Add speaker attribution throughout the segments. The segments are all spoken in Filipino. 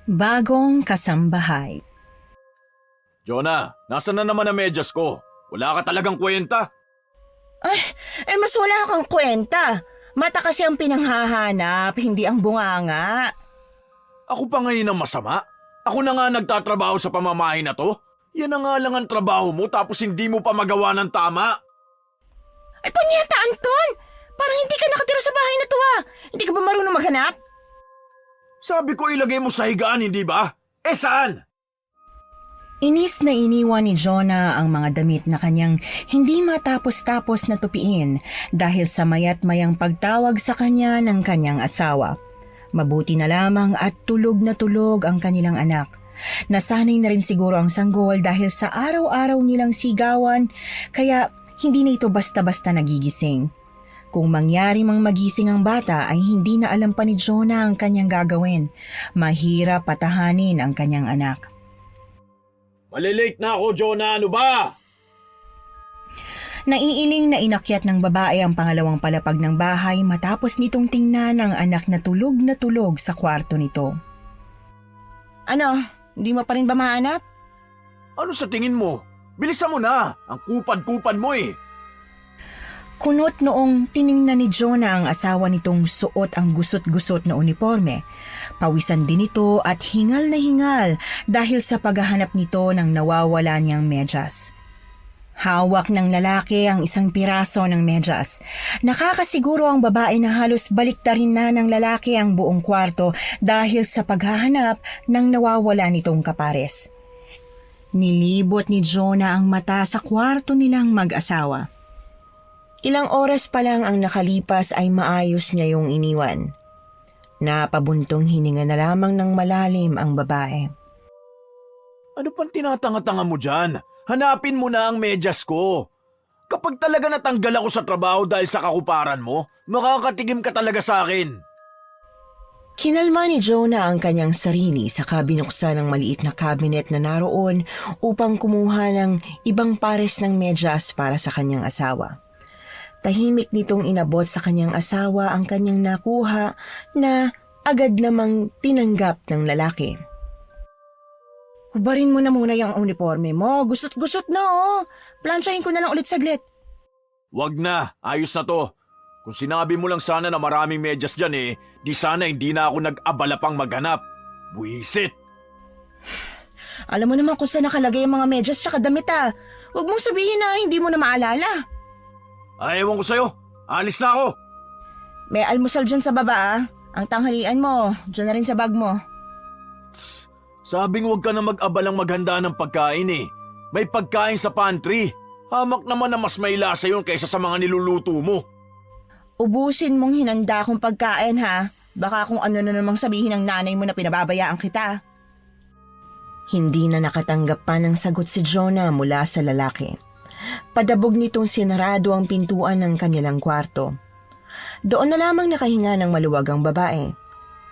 Speaker 1: Bagong kasambahay.
Speaker 2: Jonah, nasan na naman ang medyas ko? Wala ka talagang kwenta.
Speaker 3: Mas wala kang kwenta. Mata kasi ang pinanghahanap, hindi ang bunganga.
Speaker 2: Ako pa ngayon ang masama? Ako na nga nagtatrabaho sa pamamahay na to? Yan na nga lang ang trabaho mo tapos hindi mo pa magawa ng tama.
Speaker 3: Ay, punyeta, Anton! Parang hindi ka nakatira sa bahay na to Hindi ka ba marunong maghanap?
Speaker 2: Sabi ko ilagay mo sa higaan, hindi ba? Saan?
Speaker 1: Inis na iniwan ni Jonah ang mga damit na kanyang hindi matapos-tapos na tupiin dahil sa mayat mayang pagtawag sa kanya ng kanyang asawa. Mabuti na lamang at tulog na tulog ang kanilang anak. Nasanay na rin siguro ang sanggol dahil sa araw-araw nilang sigawan kaya hindi na ito basta-basta nagigising. Kung mangyari mang magising ang bata ay hindi na alam pa ni Jonah ang kanyang gagawin. Mahirap patahanin ang kanyang anak.
Speaker 2: Malilate na ako, Jonah. Ano ba?
Speaker 1: Naiiling na inakyat ng babae ang pangalawang palapag ng bahay matapos nitong tingnan ang anak na tulog sa kwarto nito.
Speaker 3: Ano, hindi mo pa rin ba mahanap?
Speaker 2: Ano sa tingin mo? Bilisan mo na. Ang kupad-kupad mo eh.
Speaker 1: Kunot noong tiningnan ni Jonah ang asawa nitong suot ang gusot-gusot na uniforme. Pawisan din ito at hingal na hingal dahil sa paghahanap nito ng nawawala niyang medyas. Hawak ng lalaki ang isang piraso ng medyas. Nakakasiguro ang babae na halos baliktarin na ng lalaki ang buong kwarto dahil sa paghahanap ng nawawala nitong kapares. Nilibot ni Jonah ang mata sa kwarto nilang mag-asawa. Ilang oras pa lang ang nakalipas ay maayos niya yung iniwan. Napabuntong hininga na lamang ng malalim ang babae.
Speaker 2: Ano pang tinatanga-tanga mo dyan? Hanapin mo na ang medyas ko. Kapag talaga natanggal ako sa trabaho dahil sa kakuparan mo, makakatigim ka talaga sa akin.
Speaker 1: Kinalma ni Jonah ang kanyang sarili sa binuksan ng maliit na cabinet na naroon upang kumuha ng ibang pares ng medyas para sa kanyang asawa. Tahimik nitong inabot sa kanyang asawa ang kanyang nakuha na agad namang tinanggap ng lalaki.
Speaker 3: Hubarin mo na muna yung uniforme mo. Gusot-gusot na Plansyahin ko na lang ulit saglit.
Speaker 2: Wag na, ayos na to. Kung sinabi mo lang sana na maraming medyas dyan di sana hindi na ako nag-abala pang maghanap. Buwisit!
Speaker 3: Alam mo naman kung saan nakalagay ang mga medyas sa damit Huwag mong sabihin na hindi mo na maalala.
Speaker 2: Ay, ewan ko sa'yo. Alis na ako.
Speaker 3: May almusal dyan sa baba Ang tanghalian mo, dyan na rin sa bag mo.
Speaker 2: Sabing huwag ka na mag-abalang maghanda ng pagkain May pagkain sa pantry. Hamak naman na mas may lasa yun kaysa sa mga niluluto mo.
Speaker 3: Ubusin mong hinanda kong pagkain Baka kung ano na namang sabihin ng nanay mo na pinababayaan kita.
Speaker 1: Hindi na nakatanggap pa ng sagot si Jonah mula sa lalaki. Padabog nitong sinarado ang pintuan ng kanilang kwarto. Doon na lamang nakahinga ng maluwag ang babae.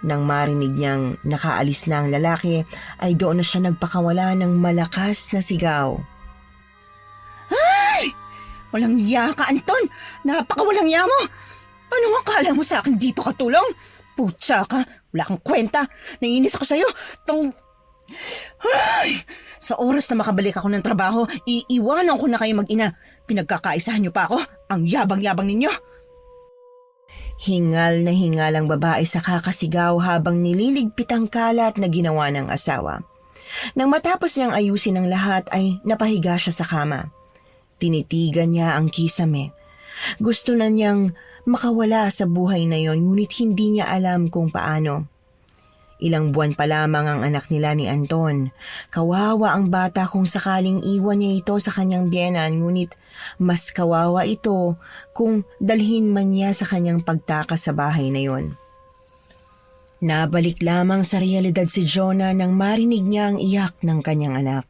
Speaker 1: Nang marinig niyang nakaalis na ang lalaki, ay doon na siya nagpakawala ng malakas na sigaw.
Speaker 3: Ay! Walang iya ka, Anton! Napakawalang iya mo! Anong akala mo sa akin dito katulong? Putsa ka! Wala kang kwenta! Naiinis ako sa'yo! Ay! Sa oras na makabalik ako ng trabaho, iiwanan ko na kayo mag-ina. Pinagkakaisahan niyo pa ako? Ang yabang-yabang ninyo!
Speaker 1: Hingal na hingal ang babae sa kakasigaw habang nililigpit ang kalat na ginawa ng asawa. Nang matapos niyang ayusin ang lahat ay napahiga siya sa kama. Tinitigan niya ang kisame. Gusto na niyang makawala sa buhay na yon ngunit hindi niya alam kung paano. Ilang buwan pa lamang ang anak nila ni Anton. Kawawa ang bata kung sakaling iwan niya ito sa kanyang biyenan ngunit mas kawawa ito kung dalhin man niya sa kanyang pagtakas sa bahay na yon. Nabalik lamang sa realidad si Jonah nang marinig niya ang iyak ng kanyang anak.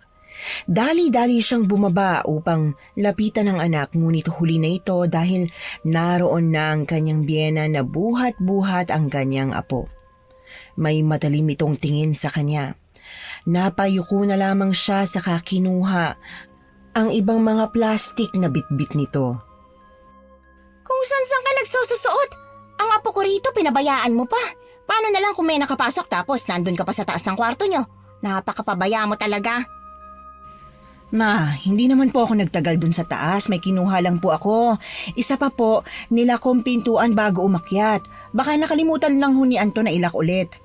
Speaker 1: Dali-dali siyang bumaba upang lapitan ang anak ngunit huli na ito dahil naroon na ang kanyang biyena na buhat-buhat ang kanyang apo. May matalim itong tingin sa kanya. Napayuko na lamang siya sa kinuha ang ibang mga plastik na bitbit nito.
Speaker 3: Kung saan ka nagsususuot? Ang apo ko rito pinabayaan mo pa. Paano na lang kung may nakapasok tapos nandun ka pa sa taas ng kwarto nyo? Napakapabaya mo talaga.
Speaker 1: Ma, hindi naman po ako nagtagal dun sa taas. May kinuha lang po ako. Isa pa po, nilakong pintuan bago umakyat. Baka nakalimutan lang ho ni Anton na ilak ulit.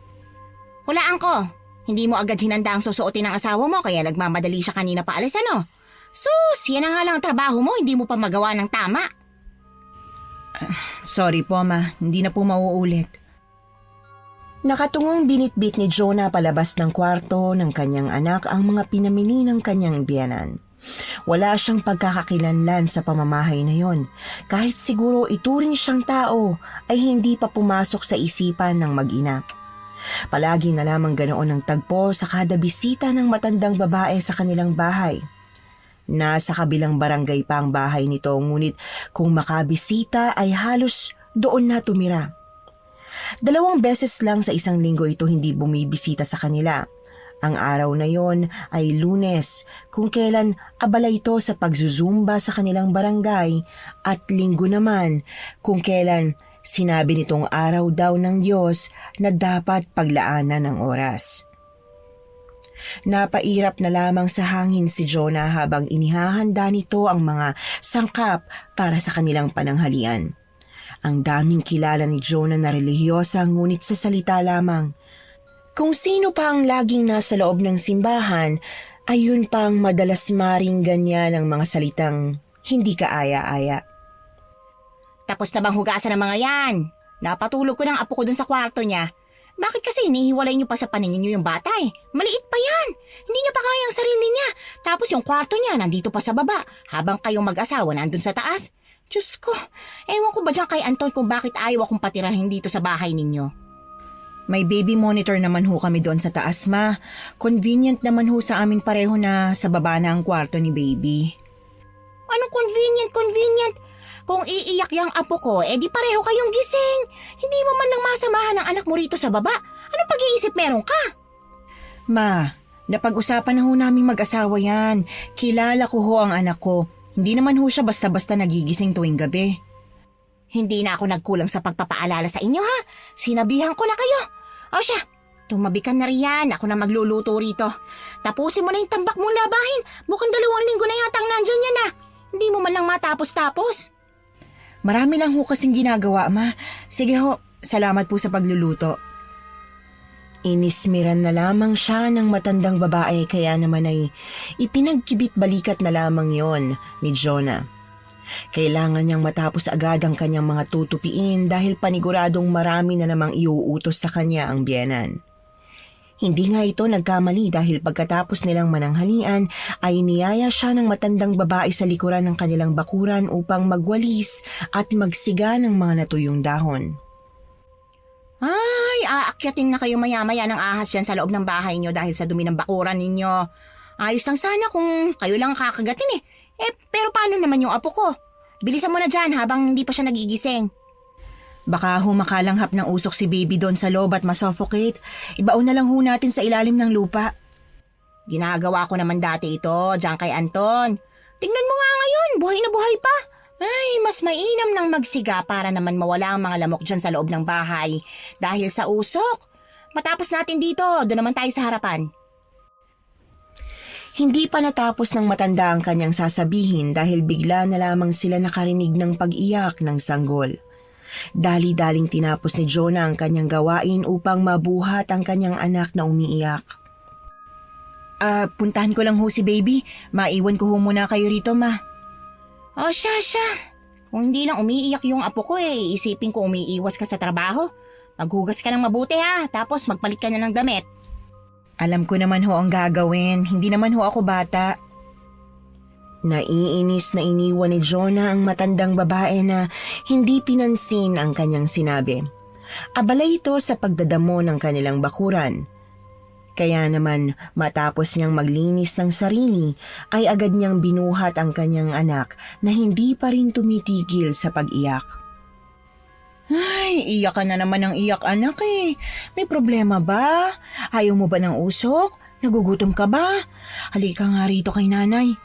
Speaker 3: Hulaan ko. Hindi mo agad hinanda ang susuotin ng asawa mo kaya nagmamadali siya kanina pa alis ano? Sus, yan na nga lang ang trabaho mo, hindi mo pa magawa ng tama.
Speaker 1: Sorry po, Ma. Hindi na po mauulit. Nakatungong binitbit ni Jonah palabas ng kwarto ng kanyang anak ang mga pinamili ng kanyang biyanan. Wala siyang pagkakakilanlan sa pamamahay na yon. Kahit siguro ituring siyang tao ay hindi pa pumasok sa isipan ng mag-ina. Palagi na lamang ganoon ang tagpo sa kada bisita ng matandang babae sa kanilang bahay. Nasa kabilang barangay pa ang bahay nito ngunit kung makabisita ay halos doon na tumira. 2 beses lang sa isang linggo ito hindi bumibisita sa kanila. Ang araw na yon ay Lunes, kung kailan abala ito sa pagzuzumba sa kanilang barangay, at Linggo naman kung kailan sinabi nitong araw daw ng Diyos na dapat paglaanan ng oras. Napairap na lamang sa hangin si Jonah habang inihahanda nito ang mga sangkap para sa kanilang pananghalian. Ang daming kilala ni Jonah na relihiyosa ngunit sa salita lamang. Kung sino pa ang laging nasa loob ng simbahan, ayun pang madalas maringgan niya ng mga salitang hindi kaaya-aya.
Speaker 3: Tapos na bang hugasan ng mga yan? Napatulog ko ng apo ko dun sa kwarto niya. Bakit kasi inihiwalay niyo pa sa paningin niyo yung bata eh? Maliit pa yan. Hindi niya pa kaya ang sarili niya. Tapos yung kwarto niya nandito pa sa baba habang kayong mag-asawa nandun sa taas. Diyos ko, ewan ko ba dyan kay Anton kung bakit ayaw akong patirahin dito sa bahay ninyo?
Speaker 1: May baby monitor naman ho kami doon sa taas, Ma. Convenient naman ho sa amin pareho na sa baba na ang kwarto ni baby.
Speaker 3: Anong convenient? Kung iiyak yung apo ko, di pareho kayong gising. Hindi mo man lang masamahan ng anak mo rito sa baba. Anong pag-iisip meron ka?
Speaker 1: Ma, napag-usapan na ho namin mag-asawa yan. Kilala ko ho ang anak ko. Hindi naman ho siya basta-basta nagigising tuwing gabi.
Speaker 3: Hindi na ako nagkulang sa pagpapaalala sa inyo ha. Sinabihan ko na kayo. O siya, tumabi ka na riyan. Ako na magluluto rito. Tapusin mo na yung tambak mong labahin. Mukhang 2 linggo na yatang nandyan yan na. Hindi mo man lang matapos-tapos.
Speaker 1: Marami lang ho kasing ginagawa, Ma. Sige ho, salamat po sa pagluluto. Inismiran na lamang siya ng matandang babae kaya naman ay ipinagkibit balikat na lamang yon ni Jonah. Kailangan niyang matapos agad ang kanyang mga tutupiin dahil paniguradong marami na namang iuutos sa kanya ang biyenan. Hindi nga ito nagkamali dahil pagkatapos nilang mananghalian ay niyaya siya ng matandang babae sa likuran ng kanilang bakuran upang magwalis at magsiga ng mga natuyong dahon.
Speaker 3: Ay, aakyatin na kayo maya-maya ng ahas yan sa loob ng bahay nyo dahil sa dumi ng bakuran ninyo. Ayos lang sana kung kayo lang kakagatin eh. Pero paano naman yung apo ko? Bilisan mo na dyan habang hindi pa siya nagigising.
Speaker 1: Baka humakalanghap ng usok si baby doon sa loob at masuffocate. Ibaon na lang ho natin sa ilalim ng lupa.
Speaker 3: Ginagawa ko naman dati ito, dyan kay Anton. Tingnan mo nga ngayon, buhay na buhay pa. Ay, mas mainam nang magsiga para naman mawala ang mga lamok dyan sa loob ng bahay. Dahil sa usok. Matapos natin dito, doon naman tayo sa harapan.
Speaker 1: Hindi pa natapos ng matanda ang kanyang sasabihin dahil bigla na lamang sila nakarinig ng pag-iyak ng sanggol. Dali-daling tinapos ni Jonah ang kanyang gawain upang mabuhat ang kanyang anak na umiiyak. Puntahan ko lang ho si baby. Maiwan ko ho muna kayo rito, Ma.
Speaker 3: Oh, siya. Kung hindi lang umiiyak yung apo ko isipin ko umiiwas ka sa trabaho. Maghugas ka ng mabuti ha, tapos magpalit ka na ng damit.
Speaker 1: Alam ko naman ho ang gagawin. Hindi naman ho ako bata. Naiinis na iniwan ni Jonah ang matandang babae na hindi pinansin ang kanyang sinabi. Abala ito sa pagdadamo ng kanilang bakuran. Kaya naman matapos niyang maglinis ng sarili ay agad niyang binuhat ang kanyang anak na hindi pa rin tumitigil sa pag-iyak. Ay, iyak ka na naman ng iyak anak eh. May problema ba? Ayaw mo ba ng usok? Nagugutom ka ba? Halika nga rito kay nanay.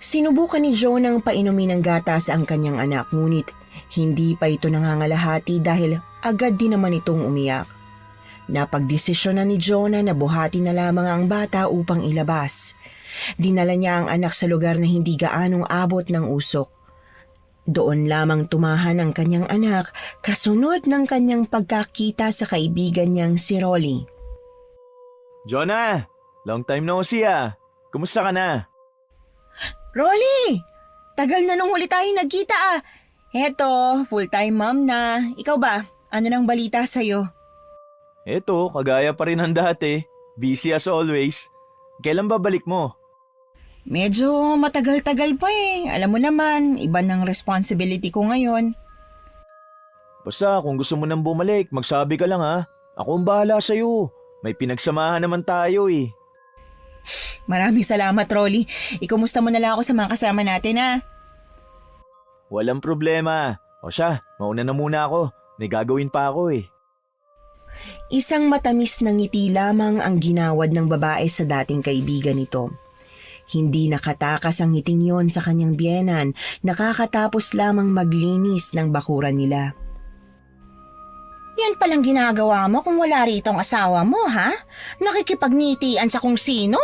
Speaker 1: Sinubukan ni Jonah ang painumin ng gatas ang kanyang anak ngunit hindi pa ito nangangalahati dahil agad din naman itong umiyak. Napagdesisyon na ni Jonah na buhati na lamang ang bata upang ilabas. Dinala niya ang anak sa lugar na hindi gaanong abot ng usok. Doon lamang tumahan ang kanyang anak kasunod ng kanyang pagkakita sa kaibigan niyang si Rolly.
Speaker 2: Jonah, long time no see ah. Kumusta ka na?
Speaker 1: Rolly! Tagal na nung huli tayo nagkita ah. Eto, full-time mom na. Ikaw ba? Ano nang balita sa'yo?
Speaker 2: Eto, kagaya pa rin ng dati. Busy as always. Kailan ba balik mo?
Speaker 1: Medyo matagal-tagal pa eh. Alam mo naman, iba ng responsibility ko ngayon.
Speaker 2: Basta kung gusto mo nang bumalik, magsabi ka lang ha. Ako ang bahala sa'yo. May pinagsamahan naman tayo eh.
Speaker 1: Maraming salamat, Rolly. Ikumusta mo na lang ako sa mga kasama natin ha.
Speaker 2: Walang problema. O siya, mauna na muna ako. May gagawin pa ako eh.
Speaker 1: Isang matamis na ngiti lamang ang ginawad ng babae sa dating kaibigan nito. Hindi nakatakas ang ngiting yon sa kanyang biyenan, nakakatapos lamang maglinis ng bakuran nila.
Speaker 3: Yan palang ginagawa mo kung wala rito ang asawa mo, ha? Nakikipagnitian sa kung sino.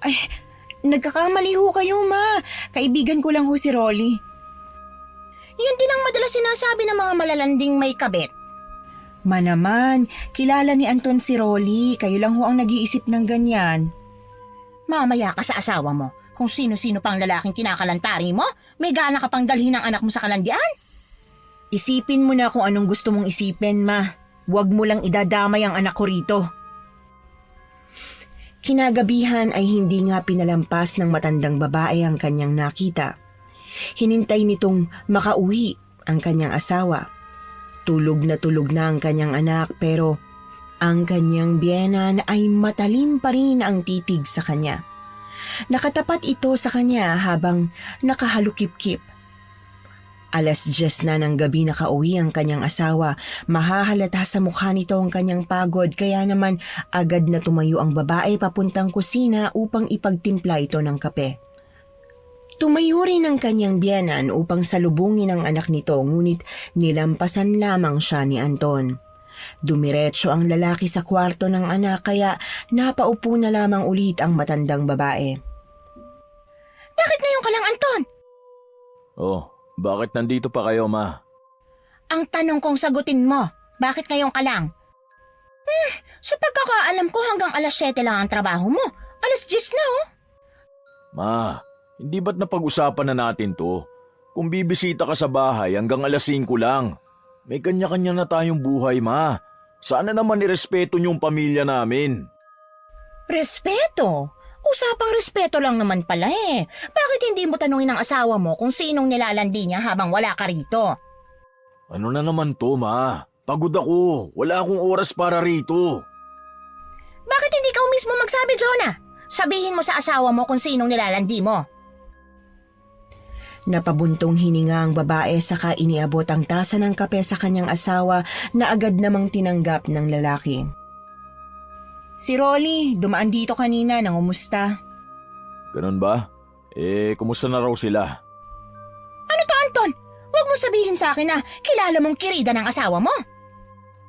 Speaker 1: Ay, nagkakamali ho kayo, ma. Kaibigan ko lang ho si Rolly.
Speaker 3: Yan din ang madalas sinasabi ng mga malalanding may kabit.
Speaker 1: Ma naman, kilala ni Anton si Rolly. Kayo lang ho ang nag-iisip ng ganyan.
Speaker 3: Mamaya ka sa asawa mo. Kung sino-sino pang lalaking kinakalantari mo, may gana ka pang dalhin ang anak mo sa kalandian.
Speaker 1: Isipin mo na kung anong gusto mong isipin, ma. Huwag mo lang idadamay ang anak ko rito. Kinagabihan ay hindi nga pinalampas ng matandang babae ang kanyang nakita. Hinintay nitong makauwi ang kanyang asawa. Tulog na ang kanyang anak pero ang kanyang biyenan ay matalim pa rin ang titig sa kanya. Nakatapat ito sa kanya habang nakahalukip-kip. 10:00 na ng gabi nakauwi ang kanyang asawa. Mahahalata sa mukha nito ang kanyang pagod kaya naman agad na tumayo ang babae papuntang kusina upang ipagtimpla ito ng kape. Tumayo rin ang kanyang biyenan upang salubungin ang anak nito ngunit nilampasan lamang siya ni Anton. Dumiretso ang lalaki sa kwarto ng anak kaya napaupo na lamang ulit ang matandang babae.
Speaker 3: Bakit ngayon ka lang, Anton?
Speaker 2: Oh, bakit nandito pa kayo, ma?
Speaker 3: Ang tanong kong sagutin mo, bakit ngayon ka lang? Sa pagkakaalam ko hanggang 7:00 lang ang trabaho mo. 10:00 na oh.
Speaker 2: Ma, hindi ba't napag-usapan na natin to? Kung bibisita ka sa bahay hanggang 5:00 lang. May kanya-kanya na tayong buhay, ma. Sana naman irespeto niyong pamilya namin.
Speaker 3: Respeto? Usapang respeto lang naman pala eh. Bakit hindi mo tanungin ang asawa mo kung sinong nilalandi niya habang wala ka rito?
Speaker 2: Ano na naman to, ma? Pagod ako. Wala akong oras para rito.
Speaker 3: Bakit hindi ka mismo magsabi, Jonah? Sabihin mo sa asawa mo kung sinong nilalandi mo.
Speaker 1: Napabuntong hininga ang babae saka iniabot ang tasa ng kape sa kanyang asawa na agad namang tinanggap ng lalaki. Si Rolly, dumaan dito kanina, nangumusta.
Speaker 2: Ganun ba? Kumusta na raw sila?
Speaker 3: Ano to, Anton? Huwag mo sabihin sa akin na kilala mong kirida ng asawa mo.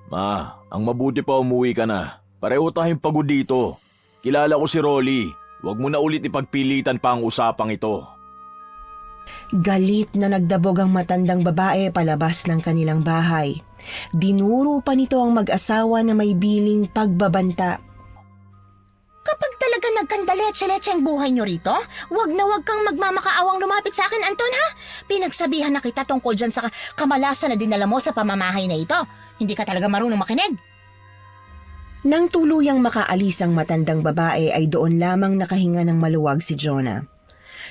Speaker 2: Ma, ang mabuti pa umuwi ka na. Pareho tayong pagod dito. Kilala ko si Rolly. Huwag mo na ulit ipagpilitan pa ang usapang ito.
Speaker 1: Galit na nagdabog ang matandang babae palabas ng kanilang bahay. Dinuro pa nito ang mag-asawa na may biling pagbabanta.
Speaker 3: Kapag talaga nagkandaletse-letse ang buhay nyo rito, wag na wag kang magmamakaawang lumapit sa akin, Anton, ha? Pinagsabihan na kita tungkol dyan sa kamalasan na dinala mo sa pamamahay na ito. Hindi ka talaga marunong makinig.
Speaker 1: Nang tuluyang makaalis ang matandang babae ay doon lamang nakahinga ng maluwag si Jonah.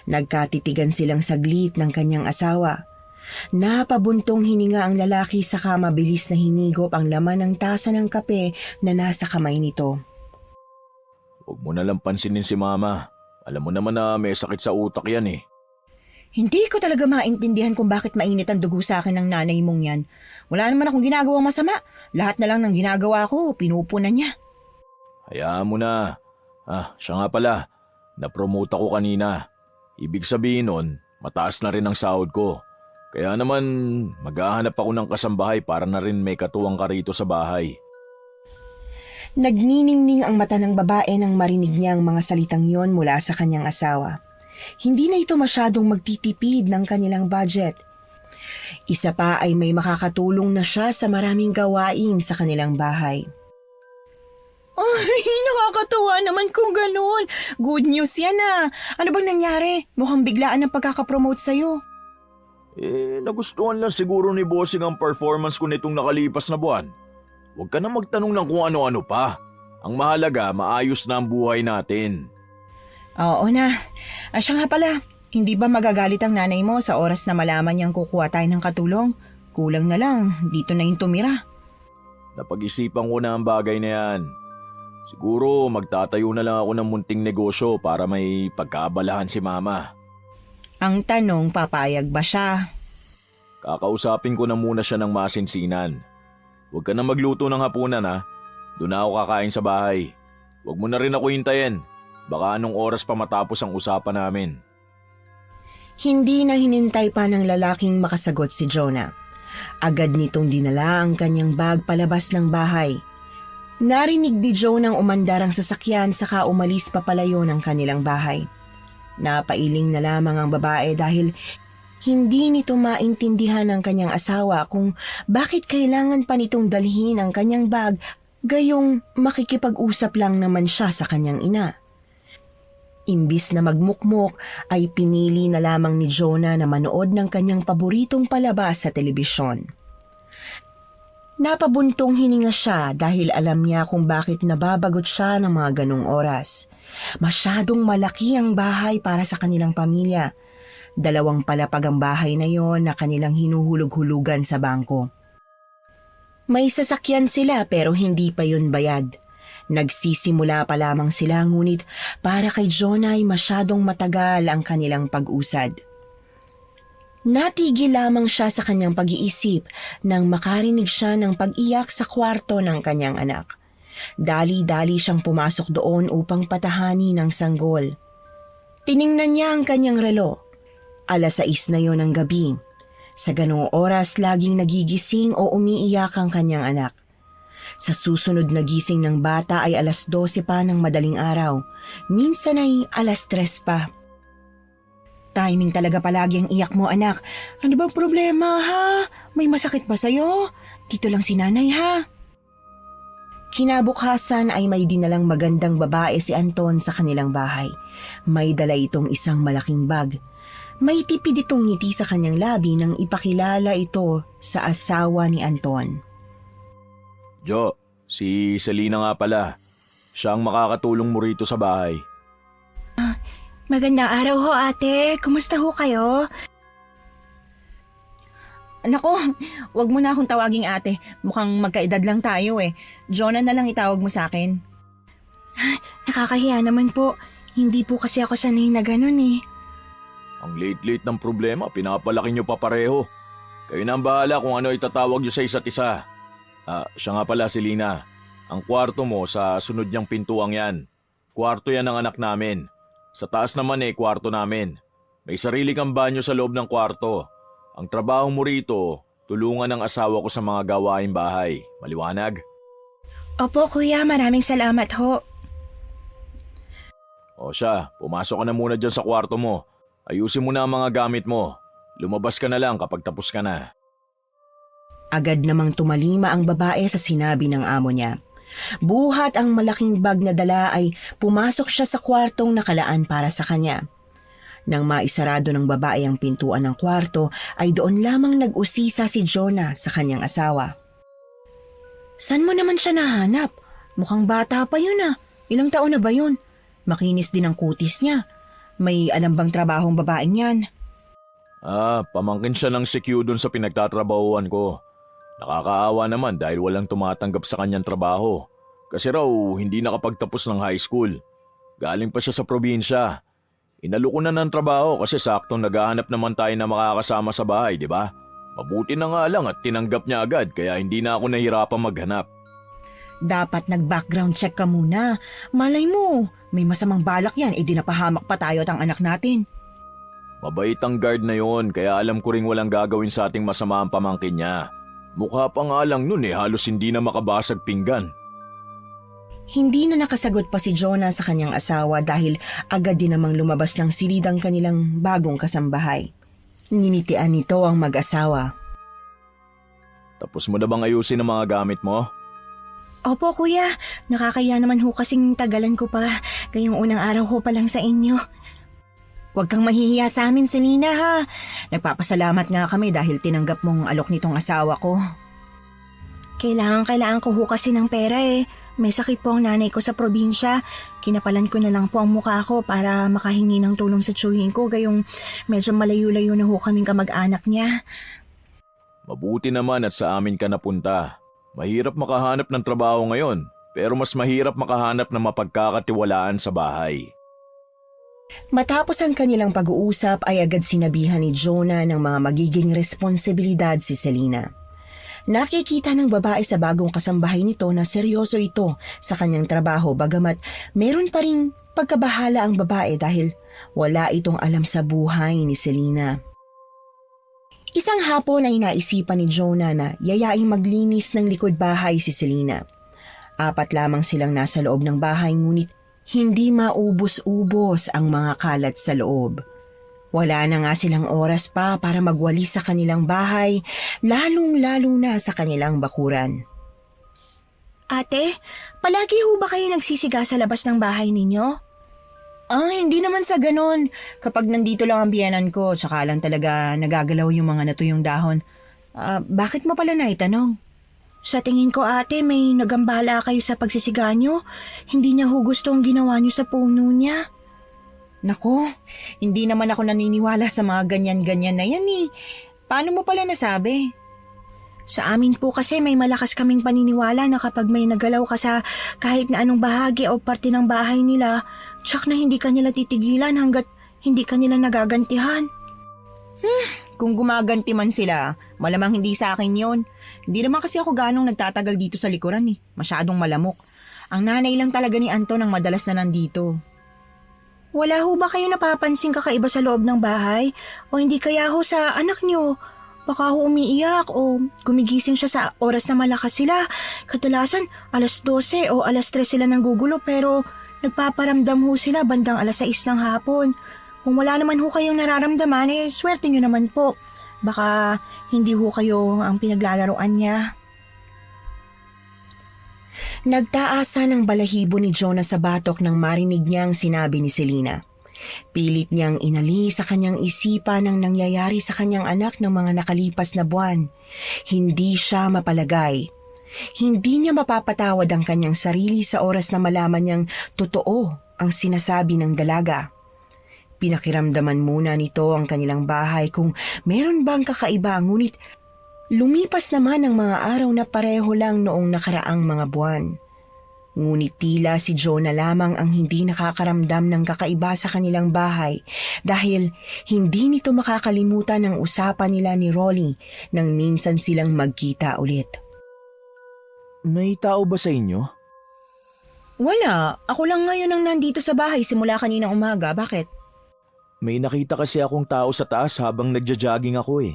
Speaker 1: Nagkatitigan silang saglit ng kanyang asawa. Napabuntong hininga ang lalaki saka mabilis na hinigop ang laman ng tasa ng kape na nasa kamay nito.
Speaker 2: Huwag mo nalang pansinin si Mama. Alam mo naman na may sakit sa utak yan eh.
Speaker 1: Hindi ko talaga maintindihan kung bakit mainit ang dugo sa akin ng nanay mong yan. Wala naman akong ginagawang masama. Lahat na lang ng ginagawa ko, pinupunan niya.
Speaker 2: Hayaan mo na. Siya nga pala. Na-promote ako kanina. Ibig sabihin nun, mataas na rin ang sahod ko. Kaya naman, maghahanap ako ng kasambahay para na rin may katuwang ka rito sa bahay.
Speaker 1: Nagniningning ang mata ng babae nang marinig niya ang mga salitang yon mula sa kanyang asawa. Hindi na ito masyadong magtitipid ng kanilang budget. Isa pa ay may makakatulong na siya sa maraming gawain sa kanilang bahay. Ay, nakakatuwa naman kung ganun. Good news yan ah. Ano bang nangyari? Mukhang biglaan ang pagkakapromote sa'yo.
Speaker 2: Nagustuhan lang siguro ni Bossing ang performance ko nitong nakalipas na buwan. Huwag ka na magtanong ng kung ano-ano pa. Ang mahalaga, maayos na ang buhay natin.
Speaker 1: Oo na. Siya nga pala, hindi ba magagalit ang nanay mo sa oras na malaman niyang kukuha tayo ng katulong? Kulang na lang, dito na yung tumira.
Speaker 2: Napag-isipan ko na ang bagay na yan. Siguro magtatayo na lang ako ng munting negosyo para may pagkaabalahan si Mama.
Speaker 1: Ang tanong, papayag ba siya?
Speaker 2: Kakausapin ko na muna siya ng masinsinan. Huwag ka na magluto ng hapunan ha. Doon na ako kakain sa bahay. Huwag mo na rin ako hintayin. Baka anong oras pa matapos ang usapan namin.
Speaker 1: Hindi na hinintay pa ng lalaking makasagot si Jonah. Agad nitong dinala ang kanyang bag palabas ng bahay. Narinig ni Jonah ang umandarang sasakyan saka umalis papalayo ng kanilang bahay. Napailing na lamang ang babae dahil hindi nito maintindihan ng kanyang asawa kung bakit kailangan pa nitong dalhin ang kanyang bag gayong makikipag-usap lang naman siya sa kanyang ina. Imbis na magmukmok ay pinili na lamang ni Jonah na manood ng kanyang paboritong palabas sa telebisyon. Napabuntong hininga siya dahil alam niya kung bakit nababagot siya ng mga ganong oras. Masyadong malaki ang bahay para sa kanilang pamilya. 2 palapag ang bahay na yon na kanilang hinuhulog-hulugan sa bangko. May sasakyan sila pero hindi pa yun bayad. Nagsisimula pa lamang sila ngunit para kay Jonah ay masyadong matagal ang kanilang pag-usad. Natigil lamang siya sa kanyang pag-iisip nang makarinig siya ng pag-iyak sa kwarto ng kanyang anak. Dali-dali siyang pumasok doon upang patahani ng sanggol. Tiningnan niya ang kanyang relo. 6:00 na yon ng gabi. Sa ganoong oras laging nagigising o umiiyak ang kanyang anak. Sa susunod na gising ng bata ay 12:00 pa ng madaling araw. Minsan ay 3:00 pa. Timing talaga palagi ang iyak mo, anak. Ano bang problema, ha? May masakit ba sa'yo? Dito lang si nanay, ha? Kinabukasan ay may dinalang magandang babae si Anton sa kanilang bahay. May dala itong isang malaking bag. May tipid itong ngiti sa kanyang labi nang ipakilala ito sa asawa ni Anton.
Speaker 2: Jo, si Selena nga pala. Siya ang makakatulong mo rito sa bahay.
Speaker 3: Magandang araw ho, ate. Kumusta ho kayo?
Speaker 1: Nako, wag mo na akong tawaging ate. Mukhang magkaedad lang tayo eh. Jonah na lang itawag mo sa akin.
Speaker 3: Nakakahiya naman po. Hindi po kasi ako sanay na ganun eh.
Speaker 2: Ang late-late ng problema, pinapalaki nyo pa pareho. Kayo na ang bahala kung ano itatawag nyo sa isa't isa. Siya nga pala, Selena. Ang kwarto mo sa sunod niyang pintuang yan. Kwarto yan ng anak namin. Sa taas naman kwarto namin. May sarili kang banyo sa loob ng kwarto. Ang trabaho mo rito, tulungan ng asawa ko sa mga gawaing bahay. Maliwanag?
Speaker 3: Opo, kuya. Maraming salamat ho.
Speaker 2: O siya, pumasok ka na muna dyan sa kwarto mo. Ayusin mo na ang mga gamit mo. Lumabas ka na lang kapag tapos ka na.
Speaker 1: Agad namang tumalima ang babae sa sinabi ng amo niya. Buhat ang malaking bag na dala ay pumasok siya sa kwartong nakalaan para sa kanya. Nang maisarado ng babae ang pintuan ng kwarto ay doon lamang nag-usisa si Jonah sa kanyang asawa. San mo naman siya nahanap? Mukhang bata pa yun ah. Ilang taon na ba yun? Makinis din ang kutis niya. May alam bang trabahong babaeng yan?
Speaker 2: Pamangkin siya ng CQ doon sa pinagtatrabahuan ko. Nakakaawa naman dahil walang tumatanggap sa kanyang trabaho. Kasi raw hindi nakapagtapos ng high school. Galing pa siya sa probinsya. Inalok ko na ng trabaho kasi saktong naghahanap naman tayo na makakasama sa bahay, di ba? Mabuti na nga lang at tinanggap niya agad kaya hindi na ako nahirapan maghanap.
Speaker 1: Dapat nag-background check ka muna. Malay mo, may masamang balak yan, napahamak pa tayo at ang anak natin.
Speaker 2: Mabait ang guard na yon, kaya alam ko ring walang gagawin sa ating masama ang pamangkin niya. Mukha pa nga lang nun halos hindi na makabasag pinggan.
Speaker 1: Hindi na nakasagot pa si Jonah sa kanyang asawa dahil agad din namang lumabas ng silid ang kanilang bagong kasambahay. Ninitian nito ang mag-asawa.
Speaker 2: Tapos mo na bang ayusin ang mga gamit mo?
Speaker 1: Opo kuya, nakakaya naman ho kasing tagalan ko pa, kayong unang araw ko pa lang sa inyo. Huwag kang mahihiya sa amin, Selena ha. Nagpapasalamat nga kami dahil tinanggap mong alok nitong asawa ko. Kailangan ko ho kasi ng pera eh. May sakit po ang nanay ko sa probinsya. Kinapalan ko na lang po ang mukha ko para makahingi ng tulong sa tiyuhin ko gayong medyo malayo-layo na ho kaming kamag-anak niya.
Speaker 2: Mabuti naman at sa amin ka napunta. Mahirap makahanap ng trabaho ngayon, pero mas mahirap makahanap ng mapagkakatiwalaan sa bahay.
Speaker 1: Matapos ang kanilang pag-uusap ay agad sinabihan ni Jonah ng mga magiging responsibilidad si Selena. Nakikita ng babae sa bagong kasambahay nito na seryoso ito sa kanyang trabaho bagamat meron pa ring pagkabahala ang babae dahil wala itong alam sa buhay ni Selena. Isang hapon ay naisipan ni Jonah na yayaing maglinis ng likod bahay si Selena. 4 lamang silang nasa loob ng bahay ngunit hindi maubos-ubos ang mga kalat sa loob. Wala na nga silang oras pa para magwalis sa kanilang bahay, lalong-lalo na sa kanilang bakuran. Ate, palagi ho ba kayo nagsisiga sa labas ng bahay ninyo? Hindi naman sa ganon. Kapag nandito lang ang biyenan ko, tsaka lang talaga nagagalaw yung mga natuyong dahon. Bakit mo pala naitanong? Sa tingin ko ate, may nagambala kayo sa pagsisiga nyo. Hindi niya ho gusto ang ginawa nyo sa puno niya. Nako, hindi naman ako naniniwala sa mga ganyan-ganyan na yan eh. Paano mo pala nasabi? Sa amin po kasi may malakas kaming paniniwala na kapag may nagalaw ka sa kahit na anong bahagi o parte ng bahay nila, tsak na hindi ka nila titigilan hanggat hindi ka nila nagagantihan. Kung gumaganti man sila, malamang hindi sa akin yon. Hindi naman kasi ako ganong nagtatagal dito sa likuran eh. Masyadong malamok. Ang nanay lang talaga ni Anton ang madalas na nandito. Wala ho ba kayo napapansing kakaiba sa loob ng bahay? O hindi kaya ho sa anak niyo? Baka ho umiiyak o gumigising siya sa oras na malakas sila. Kadalasan, 12:00 o 3:00 sila nang gugulo pero nagpaparamdam ho sila bandang 6:00 ng hapon. Kung wala naman ho kayong nararamdaman, swerte nyo naman po. Baka hindi ho kayo ang pinaglalaroan niya. Nagtaasa ng balahibo ni Jonah sa batok nang marinig niyang sinabi ni Selena. Pilit niyang inali sa kanyang isipan ang nangyayari sa kanyang anak ng mga nakalipas na buwan. Hindi siya mapalagay. Hindi niya mapapatawad ang kanyang sarili sa oras na malaman niyang totoo ang sinasabi ng dalaga. Pinakiramdaman muna nito ang kanilang bahay kung meron bang kakaiba, ngunit lumipas naman ang mga araw na pareho lang noong nakaraang mga buwan. Ngunit tila si Jonah lamang ang hindi nakakaramdam ng kakaiba sa kanilang bahay dahil hindi nito makakalimutan ang usapan nila ni Rolly nang minsan silang magkita ulit.
Speaker 2: May tao ba sa inyo?
Speaker 1: Wala. Ako lang ngayon ang nandito sa bahay simula kaninang umaga. Bakit?
Speaker 2: May nakita kasi akong tao sa taas habang nagja-jogging ako eh.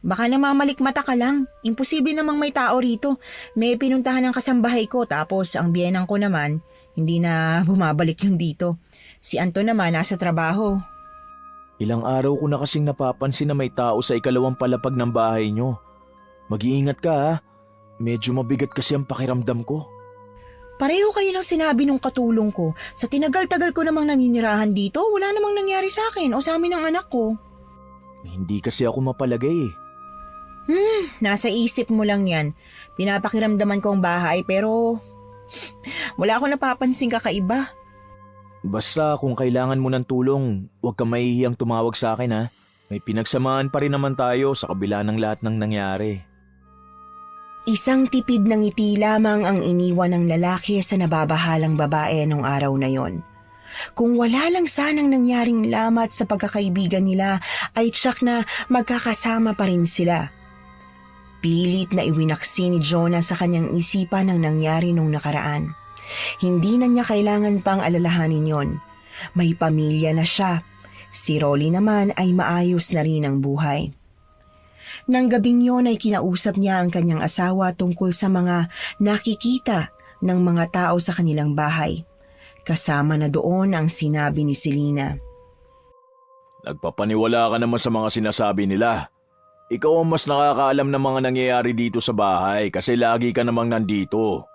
Speaker 1: Baka namamalikmata ka lang. Imposible namang may tao rito. May pinuntahan ng kasambahay ko tapos ang biyenang ko naman, hindi na bumabalik yung dito. Si Anton naman nasa trabaho.
Speaker 2: Ilang araw ko na kasing napapansin na may tao sa ikalawang palapag ng bahay nyo. Mag-iingat ka ha. Medyo mabigat kasi ang pakiramdam ko.
Speaker 1: Pareho kayo ng sinabi nung katulong ko. Sa tinagal-tagal ko namang naninirahan dito, wala namang nangyari sa akin o sa amin ng anak ko.
Speaker 2: Hindi kasi ako mapalagay eh.
Speaker 1: Nasa isip mo lang yan. Pinapakiramdaman ko ang bahay pero wala akong napapansing kakaiba.
Speaker 2: Basta kung kailangan mo ng tulong, huwag kang mahihiyang tumawag sa akin ha. May pinagsamahan pa rin naman tayo sa kabila ng lahat ng nangyari.
Speaker 1: Isang tipid ng ngiti lamang ang iniwan ng lalaki sa nababahalang babae nung araw na yon. Kung wala lang sanang nangyaring lamat sa pagkakaibigan nila ay tiyak na magkakasama pa rin sila. Pilit na iwinaksi ni Jonah sa kanyang isipan ang nangyari nung nakaraan. Hindi na niya kailangan pang alalahanin yon. May pamilya na siya. Si Rolly naman ay maayos na rin ang buhay. Nang gabing yon ay kinausap niya ang kanyang asawa tungkol sa mga nakikita ng mga tao sa kanilang bahay. Kasama na doon ang sinabi ni Selena.
Speaker 2: Nagpapaniwala ka naman sa mga sinasabi nila. Ikaw ang mas nakakaalam ng mga nangyayari dito sa bahay kasi lagi ka namang nandito.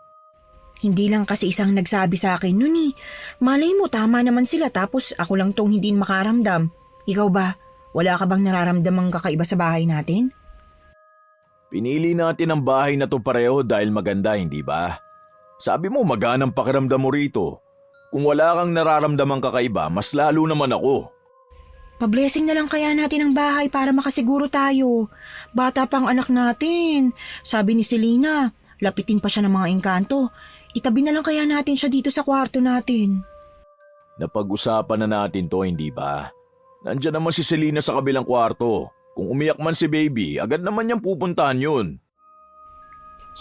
Speaker 1: Hindi lang kasi isang nagsabi sa akin nun eh. Malay mo tama naman sila tapos ako lang tong hindi makaramdam. Ikaw ba? Wala ka bang nararamdamang kakaiba sa bahay natin?
Speaker 2: Pinili natin ang bahay na to pareho dahil maganda, hindi ba? Sabi mo maganang pakiramdam mo rito. Kung wala kang nararamdamang kakaiba, mas lalo naman ako.
Speaker 1: Pa-blessing na lang kaya natin ang bahay para makasiguro tayo. Bata pang anak natin. Sabi ni Selena, lapitin pa siya ng mga engkanto. Itabi na lang kaya natin siya dito sa kwarto natin.
Speaker 2: Napag-usapan na natin to, hindi ba? Nandiyan naman si Selena sa kabilang kwarto. Kung umiyak man si baby, agad naman niyang pupuntahan yun.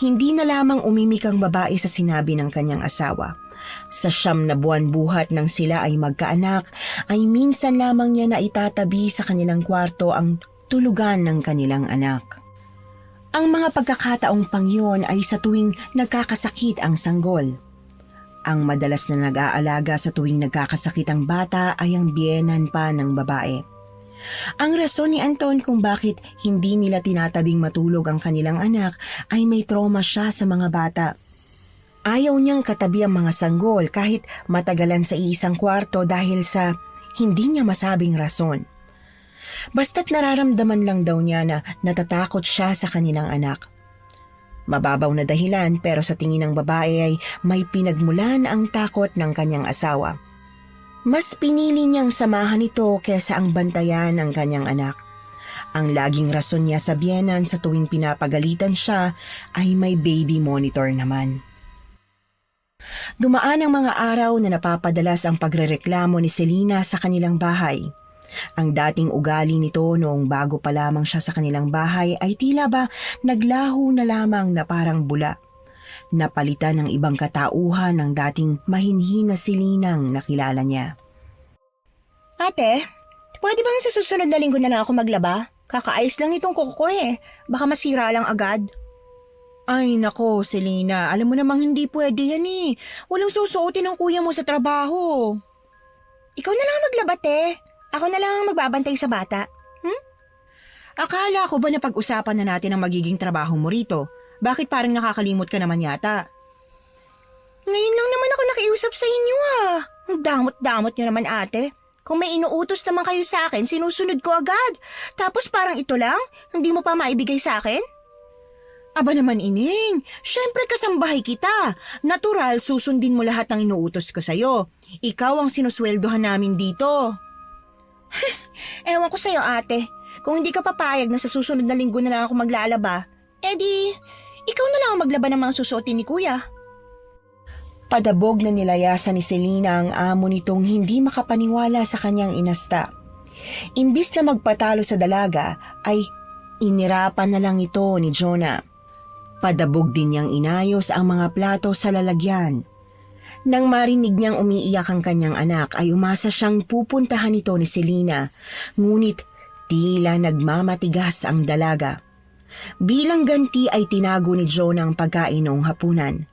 Speaker 1: Hindi na lamang umimik ang babae sa sinabi ng kanyang asawa. Sa 9 na buwan buhat nang sila ay magkaanak, ay minsan lamang niya na itatabi sa kanilang kwarto ang tulugan ng kanilang anak. Ang mga pagkakataong pangyon ay sa tuwing nagkakasakit ang sanggol. Ang madalas na nag-aalaga sa tuwing nagkakasakit ang bata ay ang biyenan pa ng babae. Ang rason ni Anton kung bakit hindi nila tinatabing matulog ang kanilang anak ay may trauma siya sa mga bata. Ayaw niyang katabi ang mga sanggol kahit matagalan sa iisang kwarto dahil sa hindi niya masabing rason. Basta't nararamdaman lang daw niya na natatakot siya sa kanilang anak. Mababaw na dahilan pero sa tingin ng babae ay may pinagmulan ang takot ng kanyang asawa. Mas pinili niyang samahan ito kesa ang bantayan ng kanyang anak. Ang laging rason niya sa biyenan sa tuwing pinapagalitan siya ay may baby monitor naman. Dumaan ang mga araw na napapadalas ang pagrereklamo ni Selena sa kanilang bahay. Ang dating ugali nito noong bago pa lamang siya sa kanilang bahay ay tila ba naglaho na lamang na parang bula. Napalitan ng ibang katauhan ng dating mahinhin na Selenang nakilala niya.
Speaker 3: Ate, pwede bang sa susunod na linggo na lang ako maglaba? Kakaayos lang nitong kuko ko eh. Baka masira lang agad.
Speaker 1: Ay nako, Selena, alam mo namang hindi pwede yan eh. Walang susuotin ng kuya mo sa trabaho.
Speaker 3: Ikaw na lang maglaba, te. Ako na lang ang magbabantay sa bata.
Speaker 1: Akala ko ba na pag-usapan na natin ang magiging trabaho mo rito? Bakit parang nakakalimot ka naman yata?
Speaker 3: Ngayon lang naman ako nakiusap sa inyo ah. Ang damot-damot nyo naman ate. Kung may inuutos naman kayo sa akin, sinusunod ko agad. Tapos parang ito lang, hindi mo pa maibigay sa akin?
Speaker 1: Aba naman ining, syempre kasambahay kita. Natural susundin mo lahat ng inuutos ko sa'yo. Ikaw ang sinusweldohan namin dito.
Speaker 3: Ewan ko sa'yo ate. Kung hindi ka papayag na sa susunod na linggo na lang ako maglalaba, edi, ikaw na lang ang maglaba ng mga susuotin ni kuya.
Speaker 1: Padabog na nilayasan ni Selena ang amo nitong hindi makapaniwala sa kanyang inasta. Imbis na magpatalo sa dalaga, ay inirapan na lang ito ni Jonah. Padabog din niyang inayos ang mga plato sa lalagyan. Nang marinig niyang umiiyak ang kanyang anak ay umasa siyang pupuntahan ito ni Selena, ngunit tila nagmamatigas ang dalaga. Bilang ganti ay tinago ni Jonah ang pagkain noong hapunan.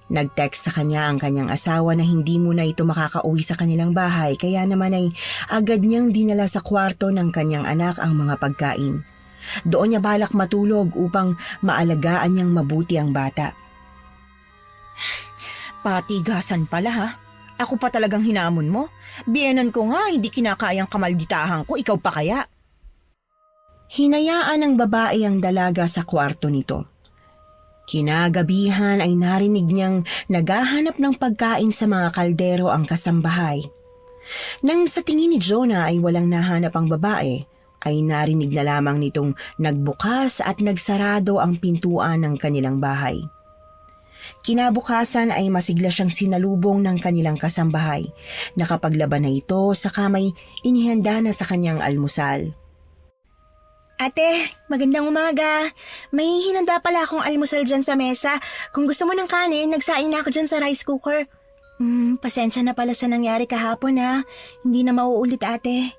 Speaker 1: Nag-text sa kanya ang kanyang asawa na hindi muna ito makakauwi sa kanilang bahay kaya naman ay agad niyang dinala sa kwarto ng kanyang anak ang mga pagkain. Doon niya balak matulog upang maalagaan niyang mabuti ang bata.
Speaker 3: Patigasan pala ha. Ako pa talagang hinamon mo. Biyenan ko nga, hindi kinakayang kamalditahan ko, ikaw pa kaya?
Speaker 1: Hinayaan ng babae ang dalaga sa kwarto nito. Kinagabihan ay narinig niyang naghahanap ng pagkain sa mga kaldero ang kasambahay. Nang sa tingin ni Jonah ay walang nahanap ang babae, ay narinig na lamang nitong nagbukas at nagsarado ang pintuan ng kanilang bahay. Kinabukasan ay masigla siyang sinalubong ng kanilang kasambahay. Nakapaglaban na ito sa kamay inihanda na sa kanyang almusal.
Speaker 3: Ate, magandang umaga. May hinanda pala akong almusal dyan sa mesa. Kung gusto mo ng kanin, nagsaing na ako dyan sa rice cooker. Pasensya na pala sa nangyari kahapon ha. Hindi na mauulit ate.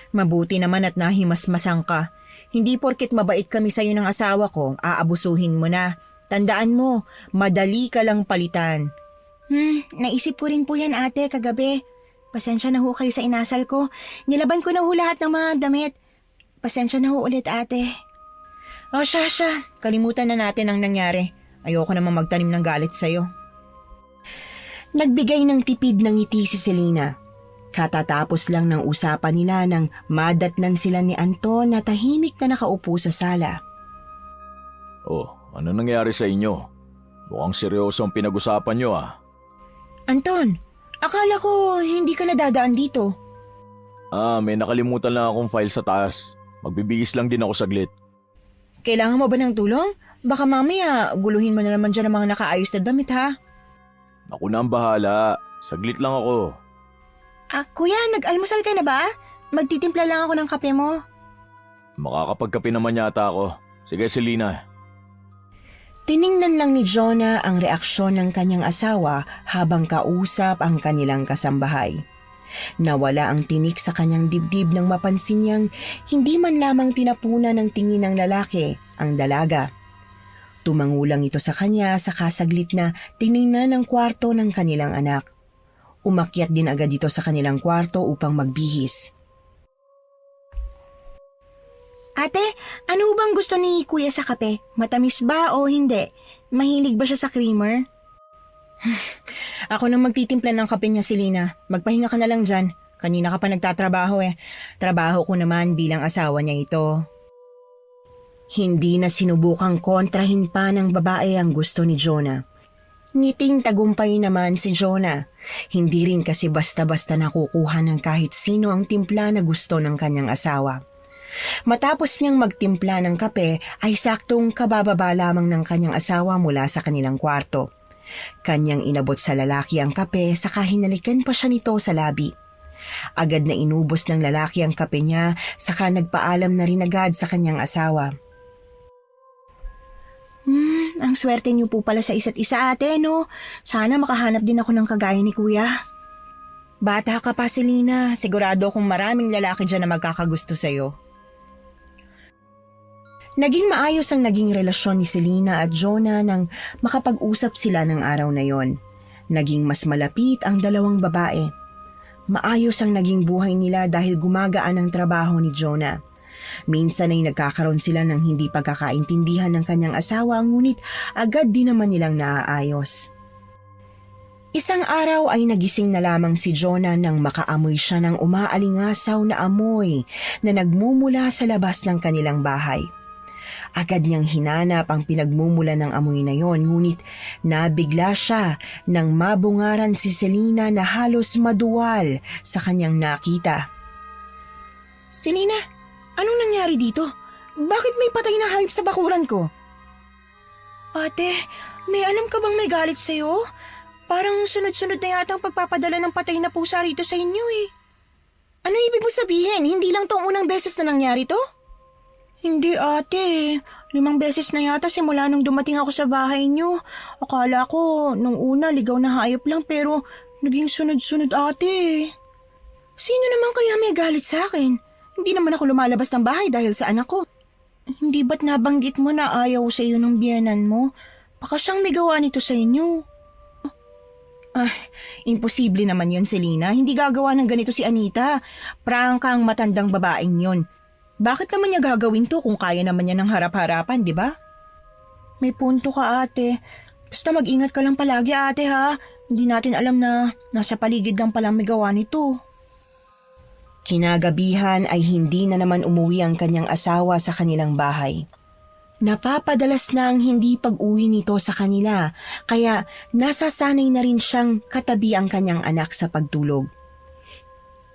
Speaker 1: Mabuti naman at nahimasmasan ka. Hindi porket mabait kami sa'yo ng asawa ko, aabusuhin mo na. Tandaan mo, madali ka lang palitan.
Speaker 3: Naisip ko rin po yan ate kagabi. Pasensya na ho kayo sa inasal ko. Nilaban ko na ho lahat ng mga damit. Pasensya na ho ulit ate.
Speaker 1: O siya, kalimutan na natin ang nangyari. Ayoko namang magtanim ng galit sa'yo. Nagbigay ng tipid ng ngiti si Selena. Katatapos lang ng usapan nila nang madatnan sila ni Anton na tahimik na nakaupo sa sala.
Speaker 2: Oh, ano nangyari sa inyo? Mukhang seryoso ang pinag-usapan nyo ah.
Speaker 1: Anton, akala ko hindi ka nadadaan dito.
Speaker 2: May nakalimutan lang akong file sa taas. Magbibihis lang din ako saglit.
Speaker 1: Kailangan mo ba ng tulong? Baka mamaya guluhin mo na naman dyan ang mga nakaayos na damit ha.
Speaker 2: Ako na ang bahala. Saglit lang ako.
Speaker 3: Kuya, nag-almusal ka na ba? Magtitimpla lang ako ng kape mo.
Speaker 2: Makakapagkape naman yata ako. Sige, Selena.
Speaker 1: Tiningnan lang ni Jonah ang reaksyon ng kanyang asawa habang kausap ang kanilang kasambahay. Nawala ang tinik sa kanyang dibdib nang mapansin niyang hindi man lamang tinapunan ng tingin ng lalaki ang dalaga. Tumangulang ito sa kanya sa kasaglit na tiningnan ang kwarto ng kanilang anak. Umakyat din agad ito sa kanilang kwarto upang magbihis.
Speaker 3: Ate, ano bang gusto ni kuya sa kape? Matamis ba o hindi? Mahilig ba siya sa creamer?
Speaker 1: Ako nang magtitimpla ng kape niya, Selena. Magpahinga ka na lang dyan. Kanina ka pa nagtatrabaho eh. Trabaho ko naman bilang asawa niya ito. Hindi na sinubukang kontrahin pa ng babae ang gusto ni Jonah. Ngiting tagumpay naman si Jonah. Hindi rin kasi basta-basta nakukuha ng kahit sino ang timpla na gusto ng kanyang asawa. Matapos niyang magtimpla ng kape ay saktong kabababa lamang ng kanyang asawa mula sa kanilang kwarto. Kanyang inabot sa lalaki ang kape saka hinalikan pa siya nito sa labi. Agad na inubos ng lalaki ang kape niya saka nagpaalam na rin agad sa kanyang asawa.
Speaker 3: Ang swerte niyo po pala sa isa't isa ate, no? Sana makahanap din ako ng kagaya ni kuya.
Speaker 1: Bata ka pa, Selena. Sigurado akong maraming lalaki dyan na magkakagusto sa'yo. Naging maayos ang naging relasyon ni Selena at Jonah nang makapag-usap sila ng araw na yon. Naging mas malapit ang dalawang babae. Maayos ang naging buhay nila dahil gumagaan ang trabaho ni Jonah. Minsan ay nagkakaroon sila ng hindi pagkakaintindihan ng kanyang asawa ngunit agad din naman nilang naaayos. Isang araw ay nagising na lamang si Jonah nang makaamoy siya ng umaalingasaw na amoy na nagmumula sa labas ng kanilang bahay. Agad niyang hinanap ang pinagmumula ng amoy na yon ngunit nabigla siya nang mabungaran si Selena na halos maduwal sa kanyang nakita.
Speaker 3: Selena, anong nangyari dito? Bakit may patay na hayop sa bakuran ko? Ate, may alam ka bang may galit sa'yo? Parang sunod-sunod na yata ang pagpapadala ng patay na pusa rito sa inyo eh. Ano ibig mo sabihin? Hindi lang tong unang beses na nangyari to? Hindi ate, 5 beses na yata simula nung dumating ako sa bahay niyo. Akala ko nung una ligaw na hayop lang pero naging sunod-sunod ate. Sino naman kaya may galit sa akin? Hindi naman ako lumalabas ng bahay dahil sa anak ko. Hindi ba't nabanggit mo na ayaw sa iyo ng biyenan mo? Baka siyang may gawa nito sa inyo.
Speaker 1: Imposible naman yun, Selena. Hindi gagawa ng ganito si Anita. Prangka ang matandang babaeng yun. Bakit naman niya gagawin to kung kaya naman niya ng harap-harapan, di ba?
Speaker 3: May punto ka ate. Basta mag-ingat ka lang palagi ate ha. Hindi natin alam na nasa paligid lang palang may gawa nito.
Speaker 1: Kinagabihan ay hindi na naman umuwi ang kanyang asawa sa kanilang bahay. Napapadalas na ang hindi pag-uwi nito sa kanila, kaya nasasanay na rin siyang katabi ang kanyang anak sa pagtulog.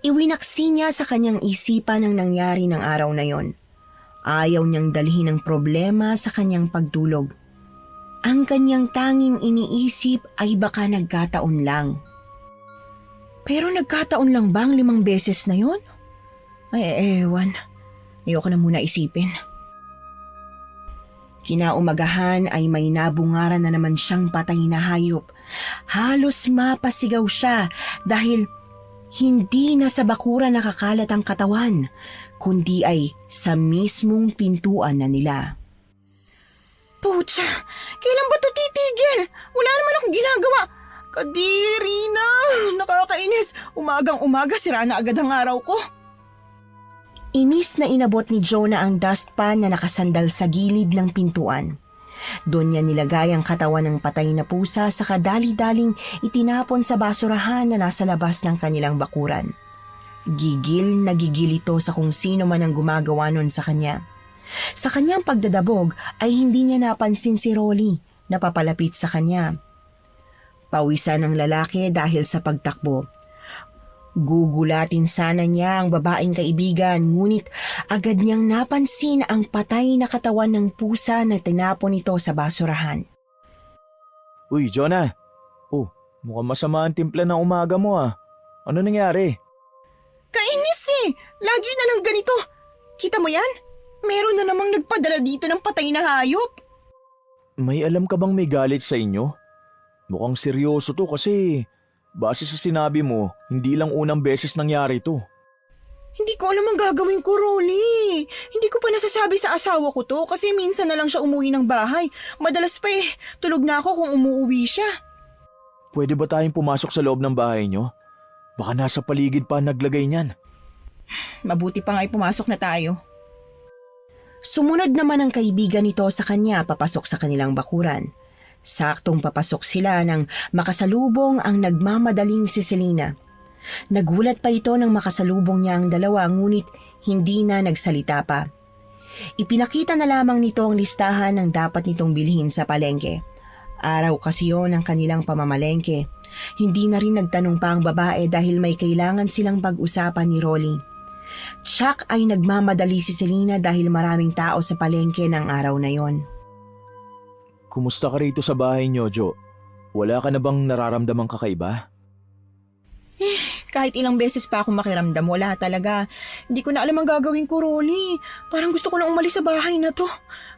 Speaker 1: Iwinaksi niya sa kanyang isipan ang nangyari ng araw na yon. Ayaw niyang dalhin ang problema sa kanyang pagtulog. Ang kanyang tanging iniisip ay baka nagkataon lang. Pero nagkataon lang ba ang 5 beses na yon? Ay, ewan. Ayoko na muna isipin. Kinaumagahan ay may nabungaran na naman siyang patay na hayop. Halos mapasigaw siya dahil Hindi na sa bakuran nakakalat ang katawan, kundi ay sa mismong pintuan na nila.
Speaker 3: Putsa, kailan ba ito titigil? Wala naman akong ginagawa.
Speaker 1: Kadiri na! Nakakainis! Umagang-umaga sira na agad ang araw ko. Inis na inabot ni Jonah ang dustpan na nakasandal sa gilid ng pintuan. Doon niya nilagay ang katawan ng patay na pusa sa kadali-daling itinapon sa basurahan na nasa labas ng kanilang bakuran. Gigil na gigil ito sa kung sino man ang gumagawa nun sa kanya. Sa kanyang pagdadabog ay hindi niya napansin si Rolly na papalapit sa kanya. Pawisan ng lalaki dahil sa pagtakbo. Gugulatin sana niya ang babaeng kaibigan, ngunit agad niyang napansin ang patay na katawan ng pusa na tinapon ito sa basurahan.
Speaker 2: Uy, Jonah. Oh, mukhang masama ang timpla ng umaga mo ah. Ano nangyari?
Speaker 1: Kainis eh! Lagi na lang ganito. Kita mo yan? Meron na namang nagpadala dito ng patay na hayop.
Speaker 2: May alam ka bang may galit sa inyo? Mukhang seryoso to kasi base sa sinabi mo, hindi lang unang beses nangyari to.
Speaker 1: Hindi ko alam ang gagawin ko, Rolly. Hindi ko pa nasasabi sa asawa ko to kasi minsan na lang siya umuwi ng bahay. Madalas pa tulog na ako kung umuwi siya.
Speaker 2: Pwede ba tayong pumasok sa loob ng bahay nyo? Baka nasa paligid pa naglagay niyan.
Speaker 1: Mabuti pa nga pumasok na tayo. Sumunod naman ang kaibigan nito sa kanya papasok sa kanilang bakuran. Saktong papasok sila nang makasalubong ang nagmamadaling si Selena. Nagulat pa ito nang makasalubong niya ang dalawa ngunit hindi na nagsalita pa. Ipinakita na lamang nito ang listahan ng dapat nitong bilhin sa palengke. Araw kasi yon ng kanilang pamamalengke. Hindi na rin nagtanong pa ang babae dahil may kailangan silang pag-usapan ni Rolly. Tsak ay nagmamadali si Selena dahil maraming tao sa palengke ng araw na yon.
Speaker 2: Kumusta ka rito sa bahay nyo, Jo? Wala ka na bang nararamdamang kakaiba?
Speaker 1: Kahit ilang beses pa akong makiramdam, wala talaga. Hindi ko na alam ang gagawin ko, Rolly. Parang gusto ko na umalis sa bahay na to.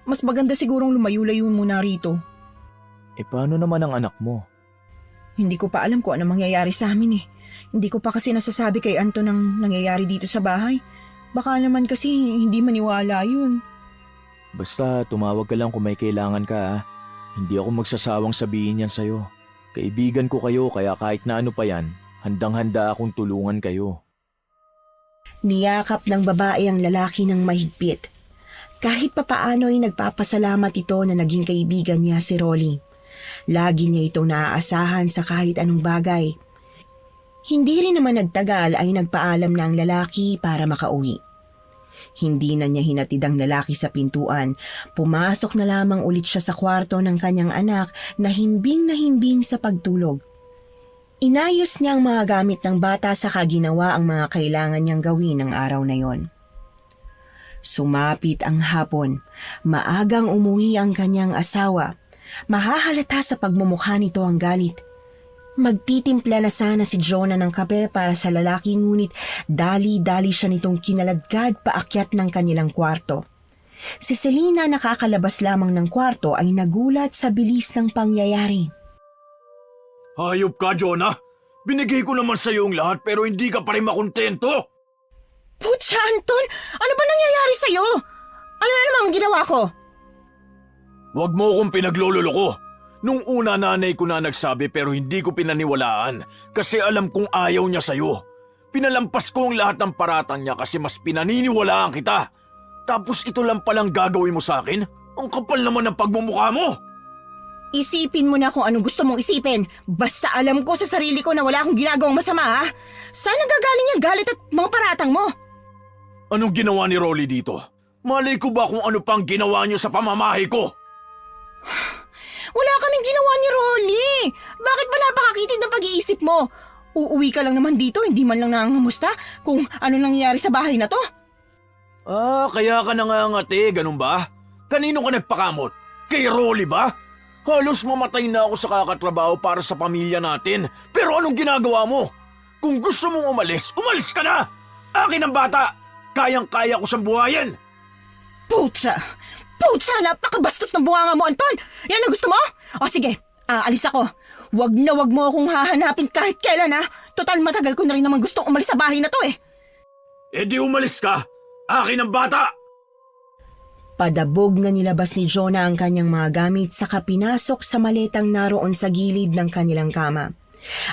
Speaker 1: Mas maganda sigurong lumayo-layo muna rito.
Speaker 2: Paano naman ang anak mo?
Speaker 1: Hindi ko pa alam kung ano mangyayari sa amin . Hindi ko pa kasi nasasabi kay Anton ang nangyayari dito sa bahay. Baka naman kasi hindi maniwala yun.
Speaker 2: Basta tumawag ka lang kung may kailangan ka ha. Hindi ako magsasawang sabihin yan sa'yo. Kaibigan ko kayo kaya kahit na ano pa yan, handang-handa akong tulungan kayo.
Speaker 1: Niyakap ng babae ang lalaki ng mahigpit. Kahit papaano ay nagpapasalamat ito na naging kaibigan niya si Rolly. Lagi niya itong naaasahan sa kahit anong bagay. Hindi rin naman nagtagal ay nagpaalam na ang lalaki para makauwi. Hindi na niya hinatid ang lalaki sa pintuan. Pumasok na lamang ulit siya sa kwarto ng kanyang anak na himbing sa pagtulog. Inayos niya ang mga gamit ng bata saka ginawa ang mga kailangan niyang gawin ng araw na yon. Sumapit ang hapon. Maagang umuwi ang kanyang asawa. Mahahalata sa pagmumukha nito ang galit. Magtitimpla na sana si Jonah ng kape para sa lalaki ngunit dali-dali siya nitong kinaladkad paakyat ng kanilang kwarto. Si Selena nakakalabas lamang ng kwarto ay nagulat sa bilis ng pangyayari.
Speaker 2: Hayop ka, Jonah! Binigay ko naman sa'yo ang lahat pero hindi ka pa rin makontento!
Speaker 1: Putsa, Anton! Ano ba nangyayari sa'yo? Ano na naman ang ginawa ko?
Speaker 2: Huwag mo akong pinaglololoko. Nung una nanay ko na nagsabi pero hindi ko pinaniwalaan kasi alam kong ayaw niya sa'yo. Pinalampas ko ang lahat ng paratang niya kasi mas pinaniniwalaan kita. Tapos ito lang palang gagawin mo sa akin? Ang kapal naman ng pagmumukha mo!
Speaker 1: Isipin mo na kung anong gusto mong isipin. Basta alam ko sa sarili ko na wala akong ginagawang masama, ha? Saan nagagaling yung galit at mga paratang mo?
Speaker 2: Anong ginawa ni Rolly dito? Malay ko ba kung ano pang ginawa niyo sa pamamahay ko?
Speaker 1: Wala kaming ginawa ni Rolly. Bakit ba napakakitid ng pag-iisip mo? Uuwi ka lang naman dito, hindi man lang nangangamusta kung ano nangyayari sa bahay na to.
Speaker 2: Kaya ka nangangati, ganun ba? Kanino ka nagpakamot? Kay Rolly ba? Halos mamatay na ako sa kakatrabaho para sa pamilya natin. Pero anong ginagawa mo? Kung gusto mong umalis, umalis ka na! Akin ang bata! Kayang-kaya ko siyang buhayin!
Speaker 1: Putsa! Napakabastos ng bunganga mo, Anton! Yan ang gusto mo? O sige, aalis ako. Wag na wag mo akong hahanapin kahit kailan, ha?
Speaker 3: Total matagal ko na rin naman gustong umalis sa bahay na to eh.
Speaker 2: Eh di umalis ka! Akin ang bata!
Speaker 1: Padabog na nilabas ni Jonah ang kanyang mga gamit saka pinasok sa maletang naroon sa gilid ng kanilang kama.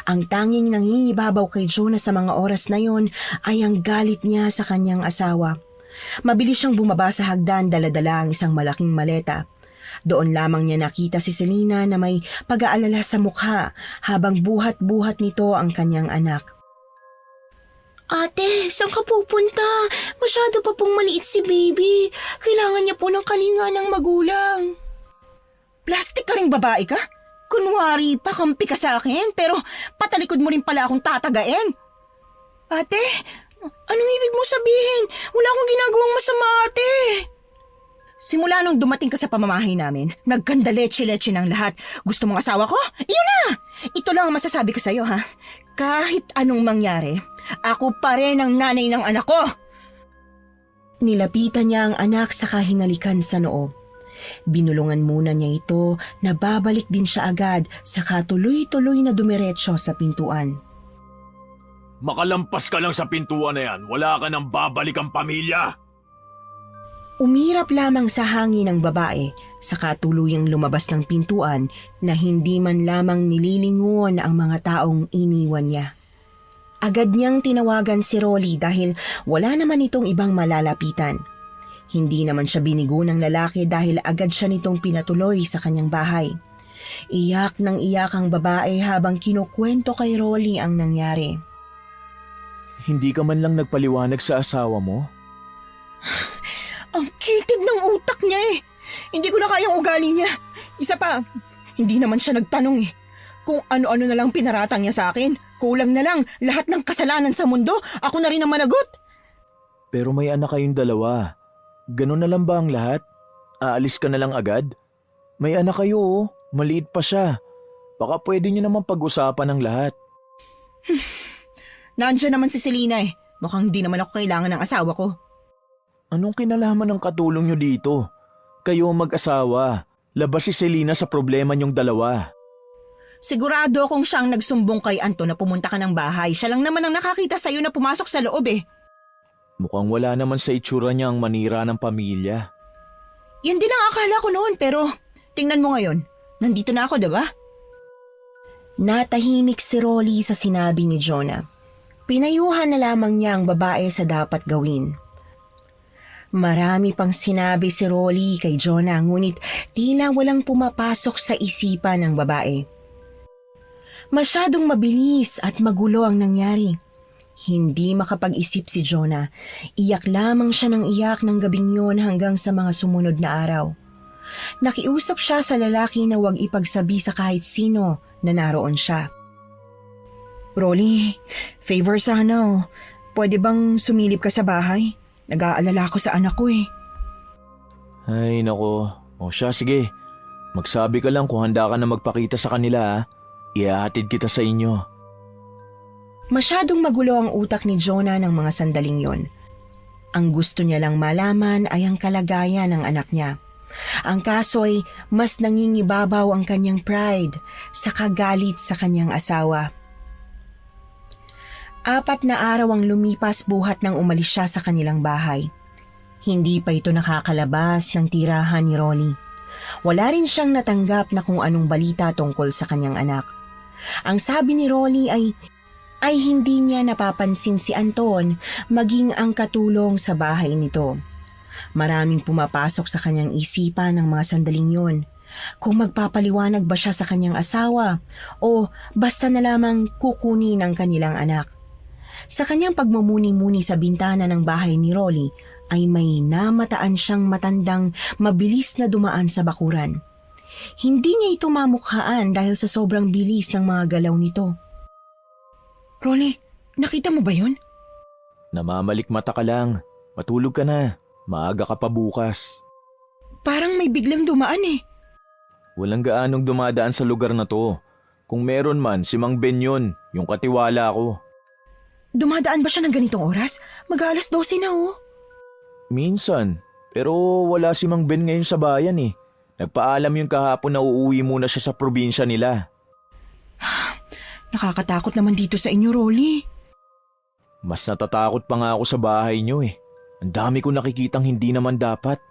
Speaker 1: Ang tanging nangingibabaw kay Jonah sa mga oras na yon ay ang galit niya sa kanyang asawa. Mabilis siyang bumaba sa hagdan, dala-dala ang isang malaking maleta. Doon lamang niya nakita si Selena na may pag-aalala sa mukha habang buhat-buhat nito ang kanyang anak. Ate, saan ka pupunta? Masyado pa pong maliit si baby. Kailangan niya po ng kalinga ng magulang. Plastic ka ring babae ka? Kunwari, pakampi ka sa akin, pero patalikod mo rin pala akong tatagain. Ate, anong ibig mo sabihin? Wala akong ginagawang masama, ate. Simula nung dumating ka sa pamamahay namin, nagkandaleche-leche ng lahat. Gusto mong asawa ko? Iyon na! Ito lang ang masasabi ko sa'yo, ha? Kahit anong mangyari, ako pa rin ang nanay ng anak ko. Nilapitan niya ang anak saka hinalikan sa noo. Binulungan muna niya ito na babalik din siya agad saka tuloy-tuloy na dumiretso sa pintuan.
Speaker 2: Makalampas ka lang sa pintuan na yan, wala ka nang babalik ang pamilya!
Speaker 1: Umirap lamang sa hangin ang babae saka tuluyang lumabas ng pintuan na hindi man lamang nililingon ang mga taong iniwan niya. Agad niyang tinawagan si Rolly dahil wala naman itong ibang malalapitan. Hindi naman siya binigo ng lalaki dahil agad siya nitong pinatuloy sa kanyang bahay. Iyak ng iyak ang babae habang kinukwento kay Rolly ang nangyari.
Speaker 2: Hindi ka man lang nagpaliwanag sa asawa mo?
Speaker 1: Ang kitid ng utak niya eh. Hindi ko na kayang ugali niya. Isa pa, hindi naman siya nagtanong eh. Kung ano-ano na lang pinaratang niya sa akin, kulang na lang lahat ng kasalanan sa mundo, ako na rin ang managot.
Speaker 2: Pero may anak kayong dalawa. Ganun na lang ba ang lahat? Aalis ka na lang agad? May anak kayo oh, maliit pa siya. Baka pwede niyo naman pag-usapan ang lahat.
Speaker 1: Nandiyan naman si Selena eh. Mukhang hindi naman ako kailangan ng asawa ko.
Speaker 2: Anong kinalaman ng katulong niyo dito? Kayo mag-asawa. Labas si Selena sa problema niyong dalawa.
Speaker 1: Sigurado kung siyang nagsumbong kay Anton na pumunta ka ng bahay. Siya lang naman ang nakakita sa'yo na pumasok sa loob eh.
Speaker 2: Mukhang wala naman sa itsura niya ang manira ng pamilya.
Speaker 1: Yan din ang akala ko noon pero tingnan mo ngayon. Nandito na ako, diba? Natahimik si Rolly sa sinabi ni Jonah. Pinayuhan na lamang niya ang babae sa dapat gawin. Marami pang sinabi si Rolly kay Jonah ngunit tila walang pumapasok sa isipan ng babae. Masyadong mabilis at magulo ang nangyari. Hindi makapag-isip si Jonah. Iyak lamang siya ng iyak ng gabing yon hanggang sa mga sumunod na araw. Nakiusap siya sa lalaki na huwag ipagsabi sa kahit sino na naroon siya. Rolly, favor sana oh. Pwede bang sumilip ka sa bahay? Nag-aalala ko sa anak ko eh.
Speaker 2: Ay nako, o siya sige. Magsabi ka lang kung handa ka na magpakita sa kanila ha. Ihahatid kita sa inyo.
Speaker 1: Masyadong magulo ang utak ni Jonah ng mga sandaling yon. Ang gusto niya lang malaman ay ang kalagayan ng anak niya. Ang kaso ay mas nangingibabaw ang kanyang pride sa kagalit sa kanyang asawa. 4 na araw ang lumipas buhat nang umalis siya sa kanilang bahay. Hindi pa ito nakakalabas ng tirahan ni Rolly. Wala rin siyang natanggap na kung anong balita tungkol sa kanyang anak. Ang sabi ni Rolly ay hindi niya napapansin si Anton maging ang katulong sa bahay nito. Maraming pumapasok sa kanyang isipan ng mga sandaling yon. Kung magpapaliwanag ba siya sa kanyang asawa o basta na lamang kukunin ang kanilang anak. Sa kanyang pagmumuni-muni sa bintana ng bahay ni Rolly ay may namataan siyang matandang mabilis na dumaan sa bakuran. Hindi niya ito mamukhaan dahil sa sobrang bilis ng mga galaw nito. Rolly, nakita mo ba yun?
Speaker 2: Namamalik mata ka lang. Matulog ka na. Maaga ka pa bukas.
Speaker 1: Parang may biglang dumaan eh.
Speaker 2: Walang gaanong dumadaan sa lugar na to. Kung meron man, si Mang Ben yun, yung katiwala ko.
Speaker 1: Dumadaan ba siya ng ganitong oras? Mag-alas 12 na oh.
Speaker 2: Minsan, pero wala si Mang Ben ngayon sa bayan eh. Nagpaalam yung kahapon na uuwi muna siya sa probinsya nila.
Speaker 1: Nakakatakot naman dito sa inyo, Rolly.
Speaker 2: Mas natatakot pa nga ako sa bahay niyo eh. Ang dami ko nakikitang hindi naman dapat.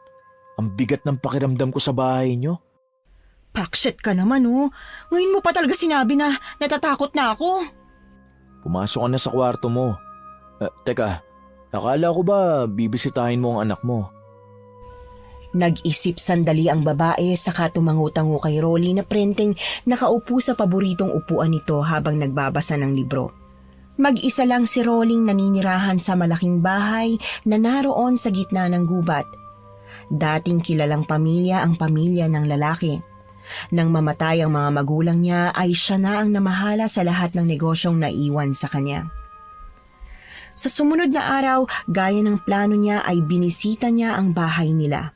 Speaker 2: Ang bigat ng pakiramdam ko sa bahay niyo.
Speaker 1: Pakset ka naman, oh. Ngayon mo pa talaga sinabi na natatakot na ako.
Speaker 2: Pumasok ka na sa kwarto mo. Teka, akala ko ba bibisitahin mo ang anak mo?
Speaker 1: Nag-isip sandali ang babae saka tumango-tango kay Rolly na prenteng nakaupo sa paboritong upuan nito habang nagbabasa ng libro. Mag-isa lang si Rolling naninirahan sa malaking bahay na naroon sa gitna ng gubat. Dating kilalang pamilya ang pamilya ng lalaki. Nang mamatay ang mga magulang niya ay siya na ang namahala sa lahat ng negosyong naiwan sa kanya. Sa sumunod na araw, gaya ng plano niya ay binisita niya ang bahay nila.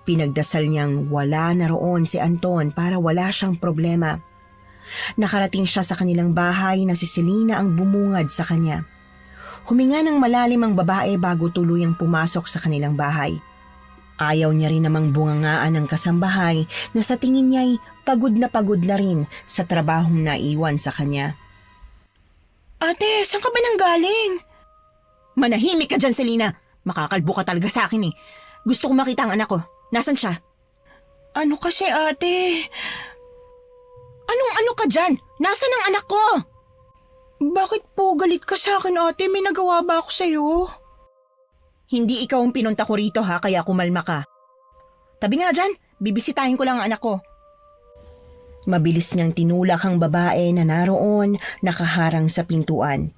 Speaker 1: Pinagdasal niyang wala na roon si Anton para wala siyang problema. Nakarating siya sa kanilang bahay na si Selena ang bumungad sa kanya. Huminga ng malalim ang babae bago tuluyang pumasok sa kanilang bahay. Ayaw niya rin namang bungangaan ng kasambahay na sa tingin niya'y pagod na rin sa trabahong naiwan sa kanya. Ate, saan ka ba nanggaling? Manahimik ka dyan, Selena. Makakalbo ka talaga sa akin eh. Gusto ko makita ang anak ko. Nasaan siya? Ano kasi, ate? Anong ka dyan? Nasaan ang anak ko? Bakit po galit ka sa akin, ate? May nagawa ba ako sa'yo? Hindi ikaw ang pinunta ko rito ha, kaya kumalma ka. Tabi nga dyan, bibisitahin ko lang ang anak ko. Mabilis niyang tinulak ang babae na naroon, nakaharang sa pintuan.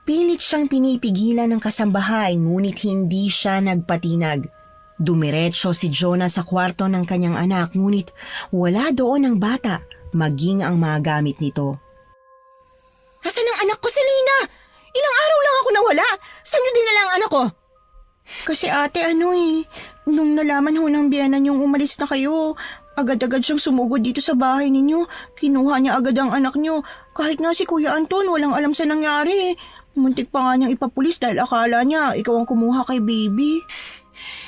Speaker 1: Pilit siyang pinipigilan ng kasambahay ngunit hindi siya nagpatinag. Dumiretso si Jonah sa kwarto ng kanyang anak ngunit wala doon ang bata, maging ang mga gamit nito. Nasaan ang anak ko, Selena? Ilang araw lang ako nawala. Saan niyo dinala ang anak ko? Kasi ate nung nalaman ho ng biyenan niyong umalis na kayo, agad-agad siyang sumugod dito sa bahay ninyo. Kinuha niya agad ang anak niyo. Kahit nga si Kuya Anton walang alam sa nangyari. Muntik pa nga niyang ipapulis dahil akala niya ikaw ang kumuha kay baby.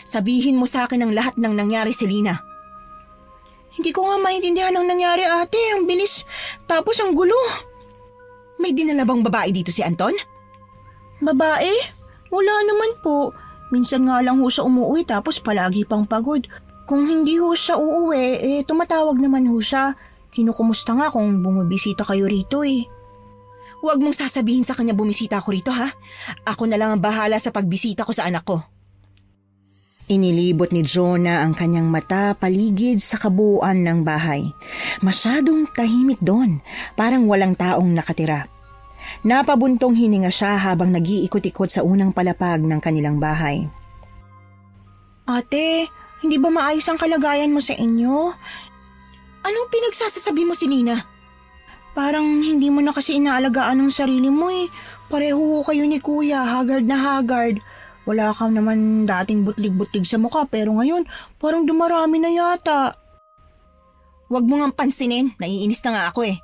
Speaker 1: Sabihin mo sa akin ang lahat ng nangyari, Selena. Hindi ko nga maintindihan ang nangyari, ate. Ang bilis. Tapos ang gulo. May dinala bang babae dito si Anton? Babae? Wala naman po. Minsan nga lang ho siya umuwi tapos palagi pang pagod. Kung hindi ho siya uuwi, tumatawag naman ho siya. Kinukumusta nga kung bumibisita kayo rito eh. Huwag mong sasabihin sa kanya bumisita ako rito ha. Ako na lang ang bahala sa pagbisita ko sa anak ko. Inilibot ni Jonah ang kanyang mata paligid sa kabuuan ng bahay. Masyadong tahimik doon, parang walang taong nakatira. Napabuntong hininga siya habang nag-iikot-ikot sa unang palapag ng kanilang bahay. Ate, hindi ba maayos ang kalagayan mo sa inyo? Anong pinagsasasabi mo, Selena? Parang hindi mo na kasi inaalagaan ang sarili mo eh. Pareho kayo ni Kuya, haggard na haggard. Wala kang naman dating butlig-butlig sa mukha pero ngayon parang dumarami na yata. Huwag mo nga pansinin, naiinis na nga ako eh.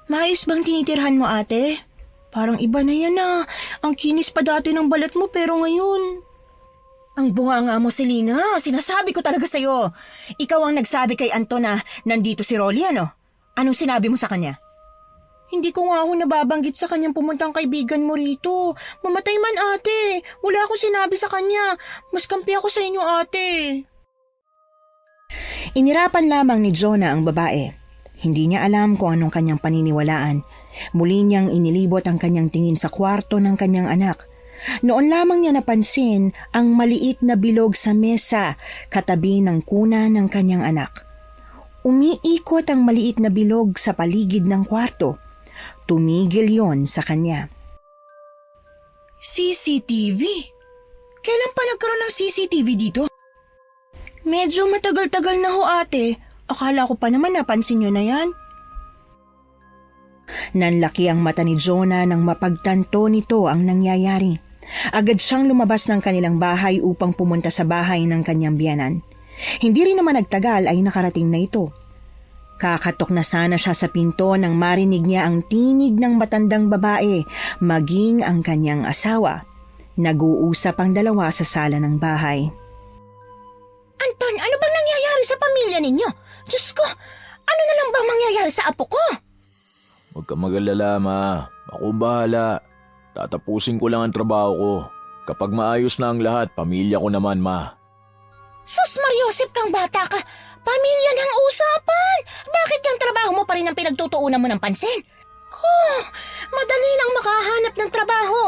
Speaker 1: Maayos bang tinitirhan mo, ate? Parang iba na yan ah. Ang kinis pa dati ng balat mo pero ngayon. Ang bunganga mo, Selena. Sinasabi ko talaga sa'yo. Ikaw ang nagsabi kay Anton na nandito si Rolly, ano? Anong sinabi mo sa kanya? Hindi ko nga ako nababanggit sa kanyang pumuntang kaibigan mo rito. Mamatay man, ate. Wala akong sinabi sa kanya. Mas kampi ako sa inyo, ate. Inirapan lamang ni Jonah ang babae. Hindi niya alam kung anong kanyang paniniwalaan. Muli niyang inilibot ang kanyang tingin sa kwarto ng kanyang anak. Noon lamang niya napansin ang maliit na bilog sa mesa katabi ng kuna ng kanyang anak. Umiikot ang maliit na bilog sa paligid ng kwarto. Tumigil yon sa kanya. CCTV? Kailan pa nagkaroon ng CCTV dito? Medyo matagal-tagal na ho, ate. Akala ko pa naman napansin nyo na yan. Nanlaki ang mata ni Jonah nang mapagtanto nito ang nangyayari. Agad siyang lumabas ng kanilang bahay upang pumunta sa bahay ng kanyang biyanan. Hindi rin naman nagtagal ay nakarating na ito. Kakatok na sana siya sa pinto nang marinig niya ang tinig ng matandang babae, maging ang kanyang asawa. Nag-uusap ang dalawa sa sala ng bahay. Anton, ano bang nangyayari sa pamilya ninyo? Diyos ko, ano na lang bang mangyayari sa apo ko?
Speaker 2: Huwag ka mag-alala, Ma. Ako ang bahala. Tatapusin ko lang ang trabaho ko. Kapag maayos na ang lahat, pamilya ko naman, Ma.
Speaker 3: Sus Mariosep kang bata ka! Pamilya ng usapan! Bakit yung trabaho mo pa rin ang pinagtutuunan mo ng pansin? Madali lang makahanap ng trabaho.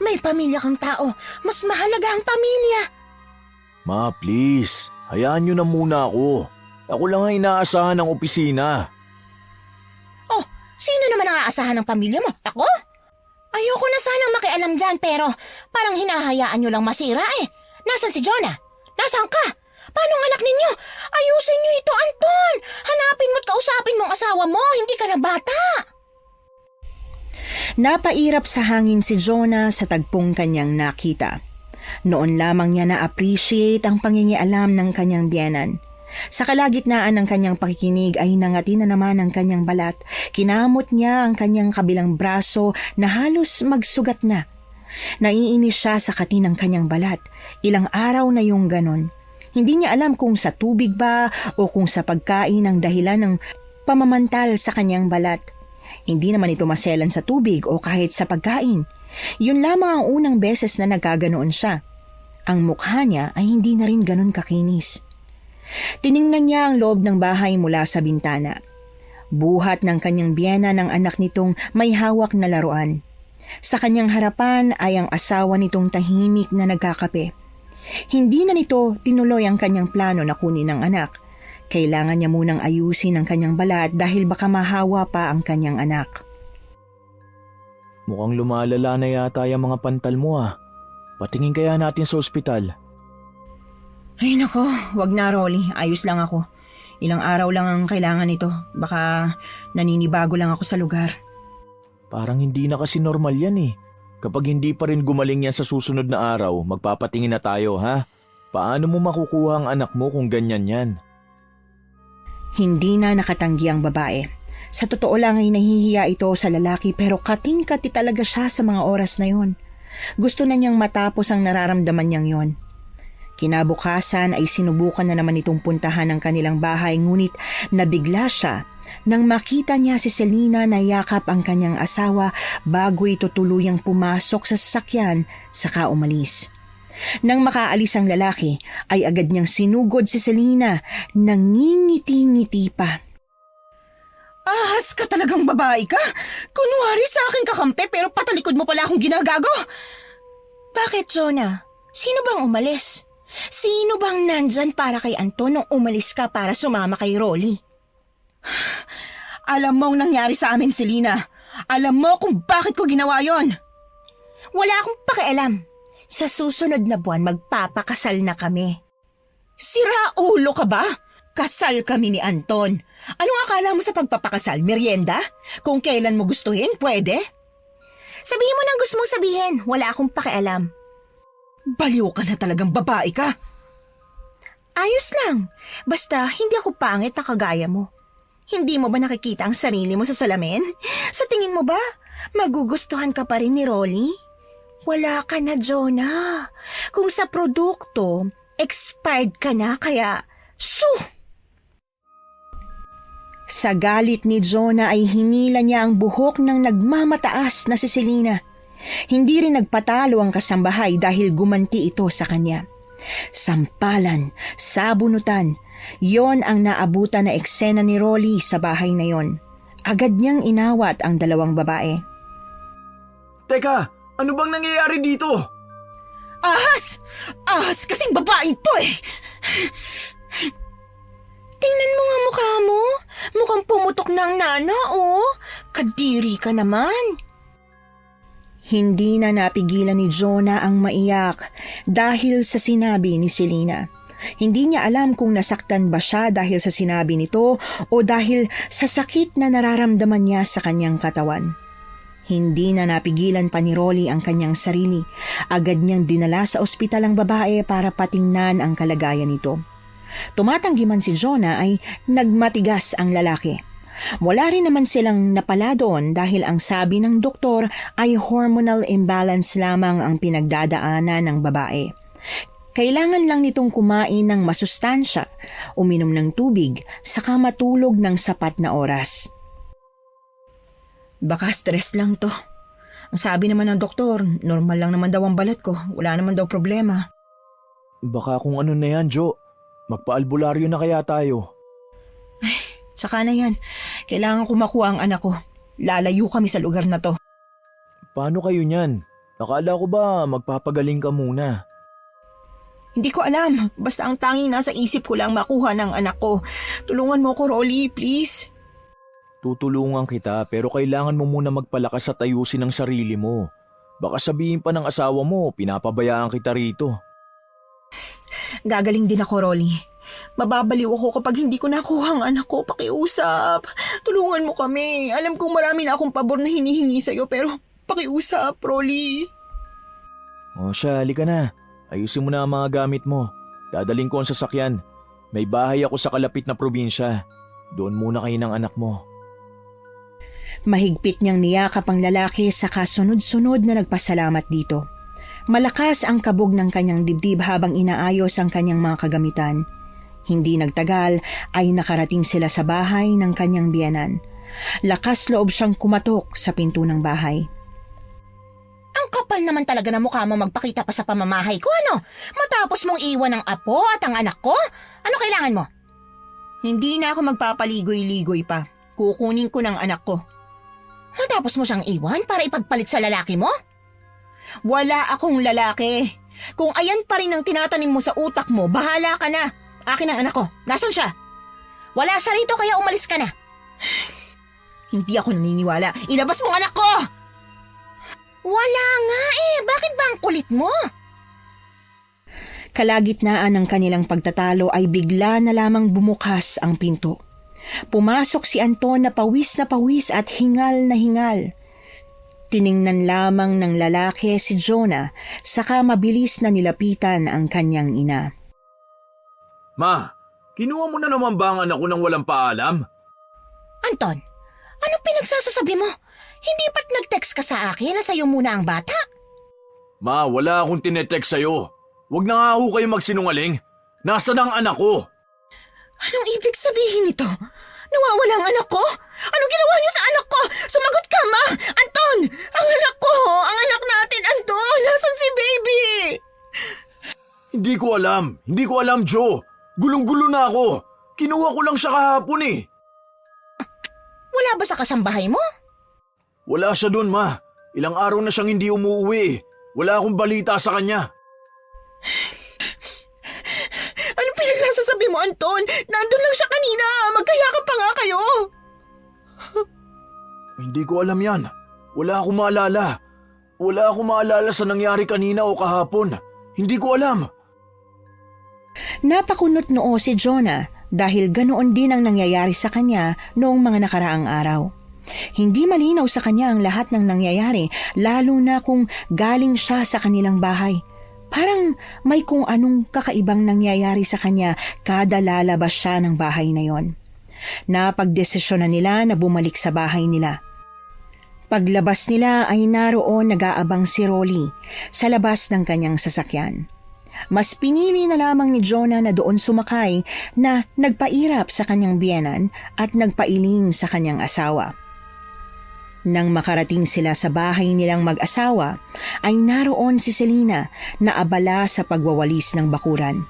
Speaker 3: May pamilya kang tao. Mas mahalaga ang pamilya.
Speaker 2: Ma, please. Hayaan nyo na muna ako. Ako lang ang inaasahan ng opisina.
Speaker 3: Oh, sino naman ang aasahan ng pamilya mo? Ako? Ayoko na sanang makialam dyan pero parang hinahayaan nyo lang masira eh. Nasaan si Jonah? Nasaan ka? Paano ang anak ninyo? Ayusin nyo ito, Anton! Hanapin mo't kausapin mong asawa mo, hindi ka na bata!
Speaker 1: Napairap sa hangin si Jonah sa tagpong kanyang nakita. Noon lamang niya na-appreciate ang pangingialam ng kanyang biyenan. Sa kalagitnaan ng kanyang pakikinig ay nangati na naman ang kanyang balat. Kinamot niya ang kanyang kabilang braso na halos magsugat na. Naiinis siya sa kati ng kanyang balat. Ilang araw na yung ganon. Hindi niya alam kung sa tubig ba o kung sa pagkain ang dahilan ng pamamantal sa kanyang balat. Hindi naman ito maselan sa tubig o kahit sa pagkain. Yun lamang ang unang beses na nagkaganoon siya. Ang mukha niya ay hindi na rin ganon kakinis. Tiningnan niya ang loob ng bahay mula sa bintana. Buhat ng kanyang biyena ng anak nitong may hawak na laruan. Sa kanyang harapan ay ang asawa nitong tahimik na nagkakape. Hindi na nito tinuloy ang kanyang plano na kunin ang anak. Kailangan niya munang ayusin ang kanyang balat dahil baka mahawa pa ang kanyang anak.
Speaker 2: Mukhang lumalala na yata yung mga pantal mo ah. Patingin kaya natin sa ospital.
Speaker 1: Ay nako, wag na Rolly. Ayos lang ako. Ilang araw lang ang kailangan nito. Baka naninibago lang ako sa lugar.
Speaker 2: Parang hindi na kasi normal yan eh. Kapag hindi pa rin gumaling yan sa susunod na araw, magpapatingin na tayo ha? Paano mo makukuha ang anak mo kung ganyan yan?
Speaker 1: Hindi na nakatanggi ang babae. Sa totoo lang ay nahihiya ito sa lalaki pero kating-kati talaga siya sa mga oras na yon. Gusto na niyang matapos ang nararamdaman niyang yon. Kinabukasan ay sinubukan na naman itong puntahan ng kanilang bahay ngunit nabigla siya nang makita niya si Selena na yakap ang kanyang asawa bago ito tuluyang pumasok sa sasakyan saka umalis. Nang makaalis ang lalaki ay agad niyang sinugod si Selena nang ngingiti-ngiti pa. Ahas ka talagang babae ka! Kunwari sa akin kakampi pero patalikod mo pala akong ginagago! Bakit, Jonah? Sino bang umalis? Sino bang nandyan para kay Anton nung umalis ka para sumama kay Rolly? Alam mo ang nangyari sa amin, Selena. Alam mo kung bakit ko ginawa yon. Wala akong pakialam. Sa susunod na buwan magpapakasal na kami. Sira ulo ka ba? Kasal kami ni Anton. Anong akala mo sa pagpapakasal? Merienda? Kung kailan mo gustuhin, pwede? Sabihin mo nang gusto mong sabihin. Wala akong pakialam. Baliw ka na talagang babae ka. Ayos lang. Basta hindi ako pangit na kagaya mo. Hindi mo ba nakikita ang sarili mo sa salamin? Sa tingin mo ba, magugustuhan ka pa rin ni Rolly? Wala ka na, Jonah. Kung sa produkto, expired ka na kaya, Sa galit ni Jonah ay hinila niya ang buhok ng nagmamataas na si Selena. Hindi rin nagpatalo ang kasambahay dahil gumanti ito sa kanya. Sampalan, sabunutan, yon ang naabutan na eksena ni Rolly sa bahay na yon. Agad niyang inawat ang dalawang babae.
Speaker 2: Teka, ano bang nangyayari dito?
Speaker 1: Ahas! Ahas kasing babaeng to eh! Tingnan mo nga mukha mo. Mukhang pumutok na ang nana, oh. Kadiri ka naman. Hindi na napigilan ni Jonah ang maiyak dahil sa sinabi ni Selena. Hindi niya alam kung nasaktan ba siya dahil sa sinabi nito o dahil sa sakit na nararamdaman niya sa kanyang katawan. Hindi na napigilan pa ni Rolly ang kanyang sarili. Agad niyang dinala sa ospital ang babae para patingnan ang kalagayan nito. Tumatanggi man si Jonah ay nagmatigas ang lalaki. Wala rin naman silang napala doon dahil ang sabi ng doktor ay hormonal imbalance lamang ang pinagdadaanan ng babae. Kailangan lang nitong kumain ng masustansya, uminom ng tubig, saka matulog ng sapat na oras. Baka stress lang to. Ang sabi naman ng doktor, normal lang naman daw ang balat ko. Wala naman daw problema.
Speaker 2: Baka kung ano na yan, Jo. Magpa-albularyo na kaya tayo.
Speaker 1: Saka na yan. Kailangan ko makuha ang anak ko. Lalayo kami sa lugar na to.
Speaker 2: Paano kayo niyan? Akala ko ba magpapagaling ka muna?
Speaker 1: Hindi ko alam. Basta ang tanging nasa isip ko lang makuha ng anak ko. Tulungan mo ko, Rolly, please.
Speaker 2: Tutulungan kita pero kailangan mo muna magpalakas at ayusin ang sarili mo. Baka sabihin pa ng asawa mo, pinapabayaan kita rito.
Speaker 1: Gagaling din ako, Rolly. Mababaliw ako kapag hindi ko nakuha ang anak ko. Pakiusap. Tulungan mo kami. Alam kong marami na akong pabor na hinihingi sa'yo pero pakiusap, Rolly.
Speaker 2: O siya, halika na. Ayusin mo na ang mga gamit mo. Dadaling ko ang sasakyan. May bahay ako sa kalapit na probinsya. Doon muna kayo ng anak mo.
Speaker 1: Mahigpit niyang niyakap ang lalaki saka sunod-sunod na nagpasalamat dito. Malakas ang kabog ng kanyang dibdib habang inaayos ang kanyang mga kagamitan. Hindi nagtagal ay nakarating sila sa bahay ng kanyang biyenan. Lakas loob siyang kumatok sa pinto ng bahay.
Speaker 3: Ang kapal naman talaga ng mukha mo magpakita pa sa pamamahay ko, ano? Matapos mong iwan ang apo at ang anak ko? Ano kailangan mo?
Speaker 1: Hindi na ako magpapaligoy-ligoy pa. Kukunin ko ng anak ko.
Speaker 3: Matapos mo siyang iwan para ipagpalit sa lalaki mo?
Speaker 1: Wala akong lalaki. Kung ayan pa rin ang tinatanim mo sa utak mo, bahala ka na.
Speaker 3: Akin ang anak ko. Nasaan siya? Wala siya rito kaya umalis ka na.
Speaker 1: Hindi ako naniniwala. Ilabas mo ang anak ko!
Speaker 3: Wala nga eh. Bakit ba ang kulit mo?
Speaker 1: Kalagitnaan ng kanilang pagtatalo ay bigla na lamang bumukas ang pinto. Pumasok si Anton na pawis at hingal na hingal. Tiningnan lamang ng lalaki si Jonah saka mabilis na nilapitan ang kanyang ina.
Speaker 2: Ma, kinuha mo na naman ba ang anak ko nang walang paalam?
Speaker 3: Anton, anong pinagsasasabi mo? Hindi ba't nag-text ka sa akin na sa'yo muna ang bata?
Speaker 2: Ma, wala akong tinetext sa'yo. Huwag na nga ho kayo magsinungaling. Nasaan ang anak ko?
Speaker 1: Anong ibig sabihin nito? Nawawala ang anak ko? Ano ginawa niyo sa anak ko? Sumagot ka, Ma! Anton! Ang anak ko! Ang anak natin, Anton! Nasaan si baby?
Speaker 2: Hindi ko alam, Joe. Gulong-gulo na ako. Kinuha ko lang siya kahapon eh.
Speaker 3: Wala ba sa kasambahay mo?
Speaker 2: Wala siya doon, Ma. Ilang araw na siyang hindi umuwi. Wala akong balita sa kanya.
Speaker 1: Anong pinagsasasabi mo, Anton? Nandun lang siya kanina. Magkayakap pa nga kayo.
Speaker 2: Hindi ko alam yan. Wala akong maalala. Wala akong maalala sa nangyari kanina o kahapon. Hindi ko alam.
Speaker 1: Napakunot noo si Jonah dahil ganoon din ang nangyayari sa kanya noong mga nakaraang araw. Hindi malinaw sa kanya ang lahat ng nangyayari, lalo na kung galing siya sa kanilang bahay. Parang may kung anong kakaibang nangyayari sa kanya kada lalabas siya ng bahay na yon. Napagdesisyon na nila na bumalik sa bahay nila. Paglabas nila ay naroon nag-aabang si Rolly sa labas ng kanyang sasakyan. Mas pinili na lamang ni Jonah na doon sumakay na nagpairap sa kanyang biyenan at nagpailing sa kanyang asawa. Nang makarating sila sa bahay nilang mag-asawa, ay naroon si Selena na abala sa pagwawalis ng bakuran.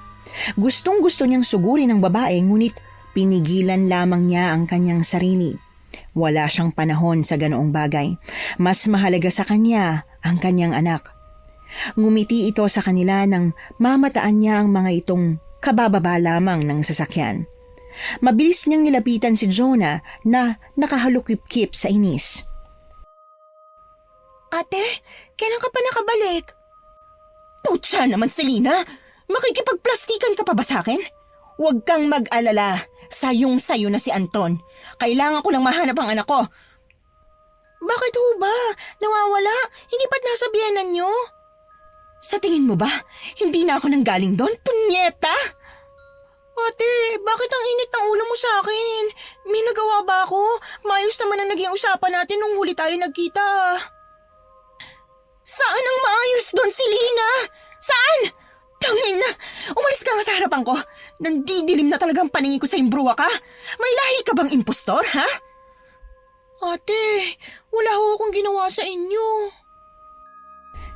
Speaker 1: Gustong-gusto niyang sugurin ang babae ngunit pinigilan lamang niya ang kanyang sarili. Wala siyang panahon sa ganoong bagay. Mas mahalaga sa kanya ang kanyang anak. Ngumiti ito sa kanila nang mamataan niya ang mga itong kabababa lamang ng sasakyan. Mabilis niyang nilapitan si Jonah na nakahalukip-kip sa inis.
Speaker 3: Ate, kailan ka pa nakabalik?
Speaker 1: Putsa naman, Selena! Makikipagplastikan ka pa ba sa akin? Huwag kang mag-alala. Sayong-sayo na si Anton. Kailangan ko lang mahanap ang anak ko. Bakit ho ba? Nawawala? Hindi ba't nasa biyenan niyo? Sa tingin mo ba, hindi na ako nanggaling doon? Punyeta! Ate, bakit ang init ng ulo mo sa akin? May nagawa ba ako? Maayos naman ang naging usapan natin nung huli tayo nagkita. Saan ang maayos doon, Selena? Saan? Tangin na! Umalis ka nga sa harapan ko. Nandidilim na talagang paningin ko sa imbruwa ka. May lahi ka bang impostor, ha? Ate, wala ho akong ginawa sa inyo.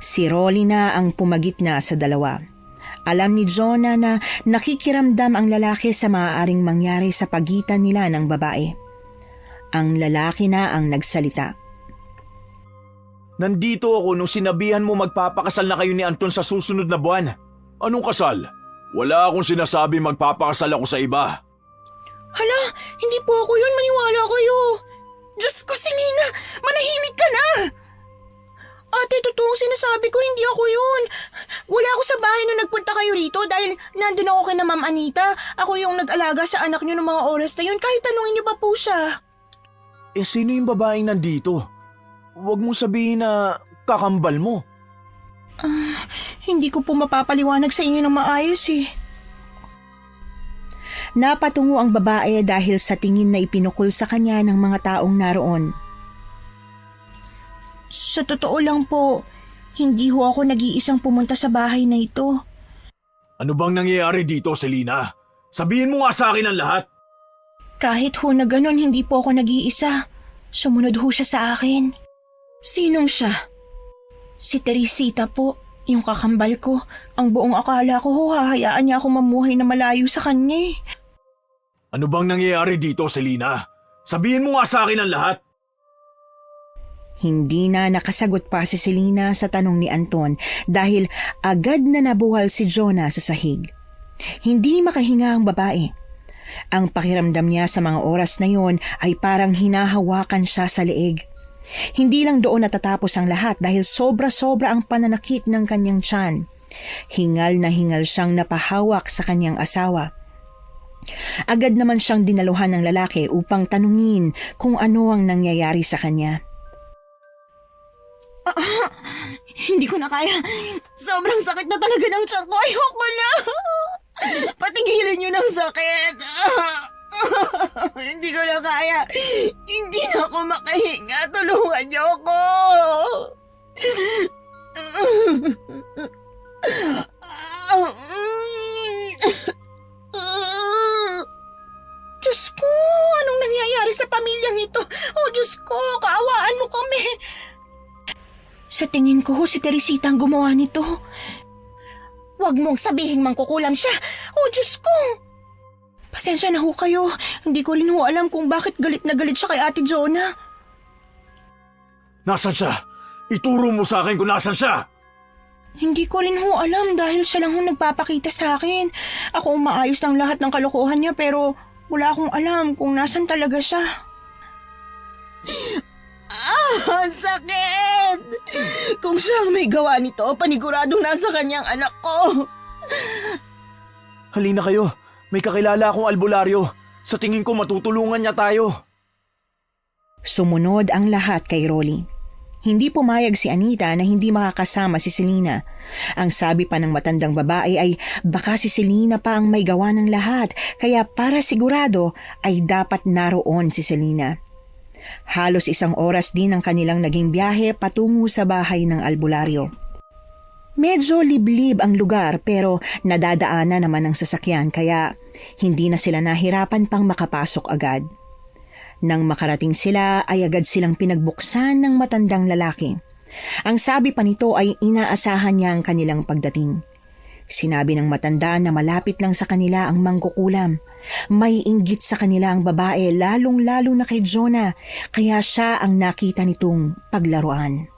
Speaker 1: Si Rolly na ang pumagitna sa dalawa. Alam ni Jonah na nakikiramdam ang lalaki sa maaaring mangyari sa pagitan nila ng babae. Ang lalaki na ang nagsalita.
Speaker 2: Nandito ako nung sinabihan mo magpapakasal na kayo ni Anton sa susunod na buwan. Anong kasal? Wala akong sinasabi magpapakasal ako sa iba.
Speaker 1: Hala, hindi po ako yun, maniwala kayo. Diyos ko, Selena, manahimik ka na. Ate, totoong sinasabi ko, hindi ako yun. Wala ako sa bahay nung nagpunta kayo rito dahil nandun ako kay na Ma'am Anita. Ako yung nag-alaga sa anak niyo ng mga oras na yun, kahit tanungin niyo pa po siya.
Speaker 2: Eh sino yung babaeng nandito? Huwag mong sabihin na kakambal mo.
Speaker 1: Hindi ko po mapapaliwanag sa inyo ng maayos eh. Napatungo ang babae dahil sa tingin na ipinukol sa kanya ng mga taong naroon. Sa totoo lang po, hindi ho ako nag-iisang pumunta sa bahay na ito.
Speaker 2: Ano bang nangyayari dito, Selena? Sabihin mo nga sa akin ang lahat.
Speaker 1: Kahit ho na ganun, hindi po ako nag-iisa. Sumunod ho siya sa akin. Sinong siya? Si Teresita po, yung kakambal ko. Ang buong akala ko ho, hahayaan niya ako mamuhay na malayo sa kanya eh.
Speaker 2: Ano bang nangyayari dito, Selena? Sabihin mo nga sa akin ang lahat.
Speaker 1: Hindi na nakasagot pa si Selena sa tanong ni Anton dahil agad na nabuhal si Jonah sa sahig. Hindi makahinga ang babae. Ang pakiramdam niya sa mga oras na yon ay parang hinahawakan siya sa leeg. Hindi lang doon natatapos ang lahat dahil sobra-sobra ang pananakit ng kanyang tiyan. Hingal na hingal siyang napahawak sa kanyang asawa. Agad naman siyang dinaluhan ng lalaki upang tanungin kung ano ang nangyayari sa kanya. Hindi ko na kaya. Sobrang sakit na talaga ng tiyan ko. Ayoko na. Patigilan niyo ng sakit. Hindi ko na kaya. Hindi na ako makahinga. Tulungan niyo ako. Diyos ko, anong nangyayari sa pamilyang ito? Oh, Diyos ko, kaawaan mo kami. Sa tingin ko, si Teresita ang gumawa nito. Huwag mong sabihin mangkukulam siya. Oh, Diyos ko. Pasensya na ho kayo. Hindi ko rin ho alam kung bakit galit na galit siya kay Ate Jonah.
Speaker 2: Nasaan siya? Ituro mo sa akin kung nasaan siya.
Speaker 1: Hindi ko rin ho alam dahil siya lang ho nagpapakita sa akin. Ako umaayos ng lahat ng kalokohan niya pero wala akong alam kung nasan talaga siya. Ang sakit! Kung siya ang may gawa nito, paniguradong nasa kanyang anak ko.
Speaker 2: Halina kayo. May kakilala akong albularyo. Sa tingin ko matutulungan niya tayo.
Speaker 1: Sumunod ang lahat kay Rolly. Hindi pumayag si Anita na hindi makakasama si Selena. Ang sabi pa ng matandang babae ay baka si Selena pa ang may gawa ng lahat, kaya para sigurado ay dapat naroon si Selena. Halos 1 oras din ang kanilang naging biyahe patungo sa bahay ng albularyo. Medyo liblib ang lugar pero nadadaanan naman ng sasakyan kaya hindi na sila nahirapan pang makapasok agad. Nang makarating sila ay agad silang pinagbuksan ng matandang lalaki. Ang sabi pa nito ay inaasahan niya ang kanilang pagdating. Sinabi ng matanda na malapit lang sa kanila ang mangkukulam. May inggit sa kanila ang babae lalong-lalo na kay Jonah kaya siya ang nakita nitong paglaruan.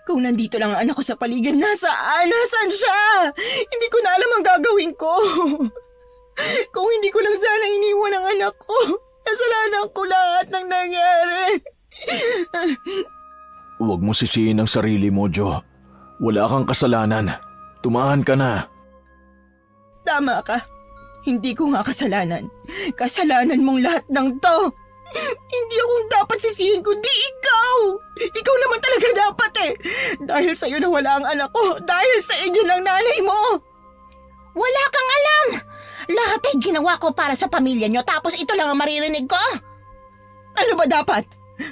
Speaker 1: Kung nandito lang ang anak ko sa paligid, nasaan siya? Hindi ko na alam ang gagawin ko. Kung hindi ko lang sana iniwan ang anak ko, kasalanan ko lahat ng nangyari.
Speaker 2: Huwag mo sisihin ang sarili mo, Jo. Wala kang kasalanan. Tumahan ka na.
Speaker 1: Tama ka. Hindi ko nga kasalanan. Kasalanan mong lahat ng to. Hindi akong dapat sisihin kundi ikaw. Ikaw naman talaga dapat eh. Dahil sa'yo nawala ang anak ko. Dahil sa inyo ng nanay mo.
Speaker 3: Wala kang alam! Lahat ay ginawa ko para sa pamilya nyo tapos ito lang ang maririnig ko?
Speaker 1: Ano ba dapat?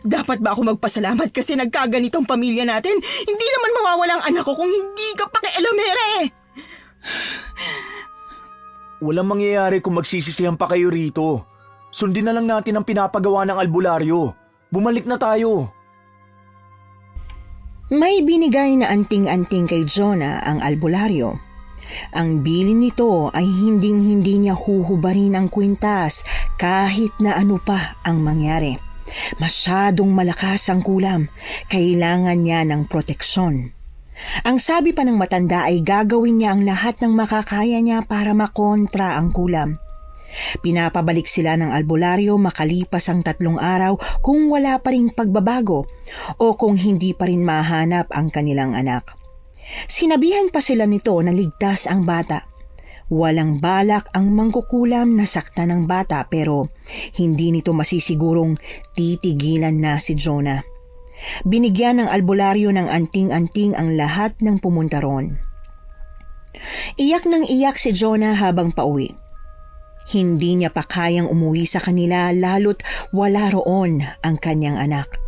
Speaker 1: Dapat ba ako magpasalamat kasi nagkaganitong pamilya natin? Hindi naman mawawala ang anak ko kung hindi ka pakialamere.
Speaker 2: Walang mangyayari kung magsisisihan pa kayo rito. Sundin na lang natin ang pinapagawa ng albularyo. Bumalik na tayo.
Speaker 1: May binigay na anting-anting kay Jonah ang albularyo. Ang bilin nito ay hinding-hindi niya huhubarin ang kwintas kahit na ano pa ang mangyari. Masyadong malakas ang kulam. Kailangan niya ng proteksyon. Ang sabi pa ng matanda ay gagawin niya ang lahat ng makakaya niya para makontra ang kulam. Pinapabalik sila ng albularyo makalipas ang 3 araw kung wala pa ring pagbabago o kung hindi pa rin mahanap ang kanilang anak. Sinabihan pa sila nito na ligtas ang bata. Walang balak ang mangkukulam na saktan ng bata pero hindi nito masisigurong titigilan na si Jonah. Binigyan ng albularyo ng anting-anting ang lahat ng pumunta ron. Iyak nang iyak si Jonah habang pauwi. Hindi niya pa kayang umuwi sa kanila lalo't wala roon ang kanyang anak.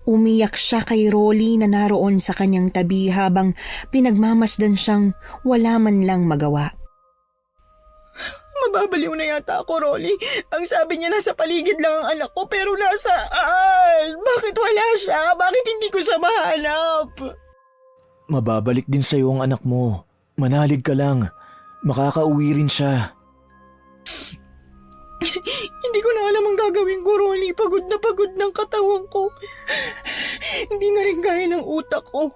Speaker 1: Umiyak siya kay Rolly na naroon sa kanyang tabi habang pinagmamasdan siyang wala man lang magawa.
Speaker 4: Mababaliw na yata ako, Rolly. Ang sabi niya nasa paligid lang ang anak ko pero nasaan? Bakit wala siya? Bakit hindi ko siya mahanap?
Speaker 2: Mababalik din sa'yo ang anak mo. Manalig ka lang. Makakauwi rin siya.
Speaker 4: Hindi ko na alam ang gagawin ko, Rolly. Pagod na pagod ng katawan ko. Hindi na rin kaya ng utak ko.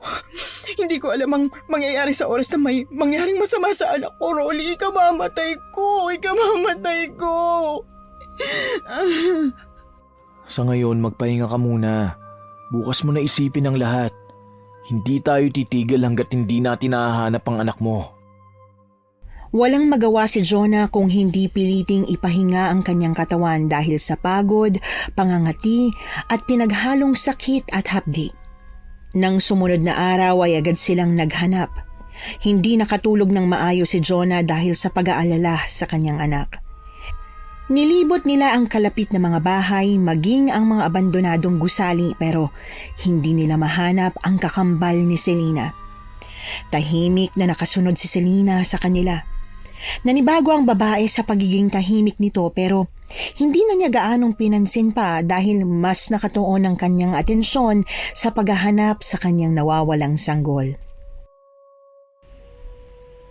Speaker 4: Hindi ko alam ang mangyayari sa oras na may mangyaring masama sa anak ko, Rolly. Ikamamatay ko.
Speaker 2: Sa ngayon, magpahinga ka muna. Bukas mo na isipin ang lahat. Hindi tayo titigil hanggat hindi natin nahahanap ang anak mo.
Speaker 1: Walang magawa si Jonah kung hindi piliting ipahinga ang kanyang katawan dahil sa pagod, pangangati at pinaghalong sakit at hapdi. Nang sumunod na araw ay agad silang naghanap. Hindi nakatulog ng maayos si Jonah dahil sa pag-aalala sa kanyang anak. Nilibot nila ang kalapit na mga bahay maging ang mga abandonadong gusali pero hindi nila mahanap ang kakambal ni Selena. Tahimik na nakasunod si Selena sa kanila. Nanibago ang babae sa pagiging tahimik nito pero hindi na niya gaanong pinansin pa dahil mas nakatuon ang kanyang atensyon sa paghahanap sa kanyang nawawalang sanggol.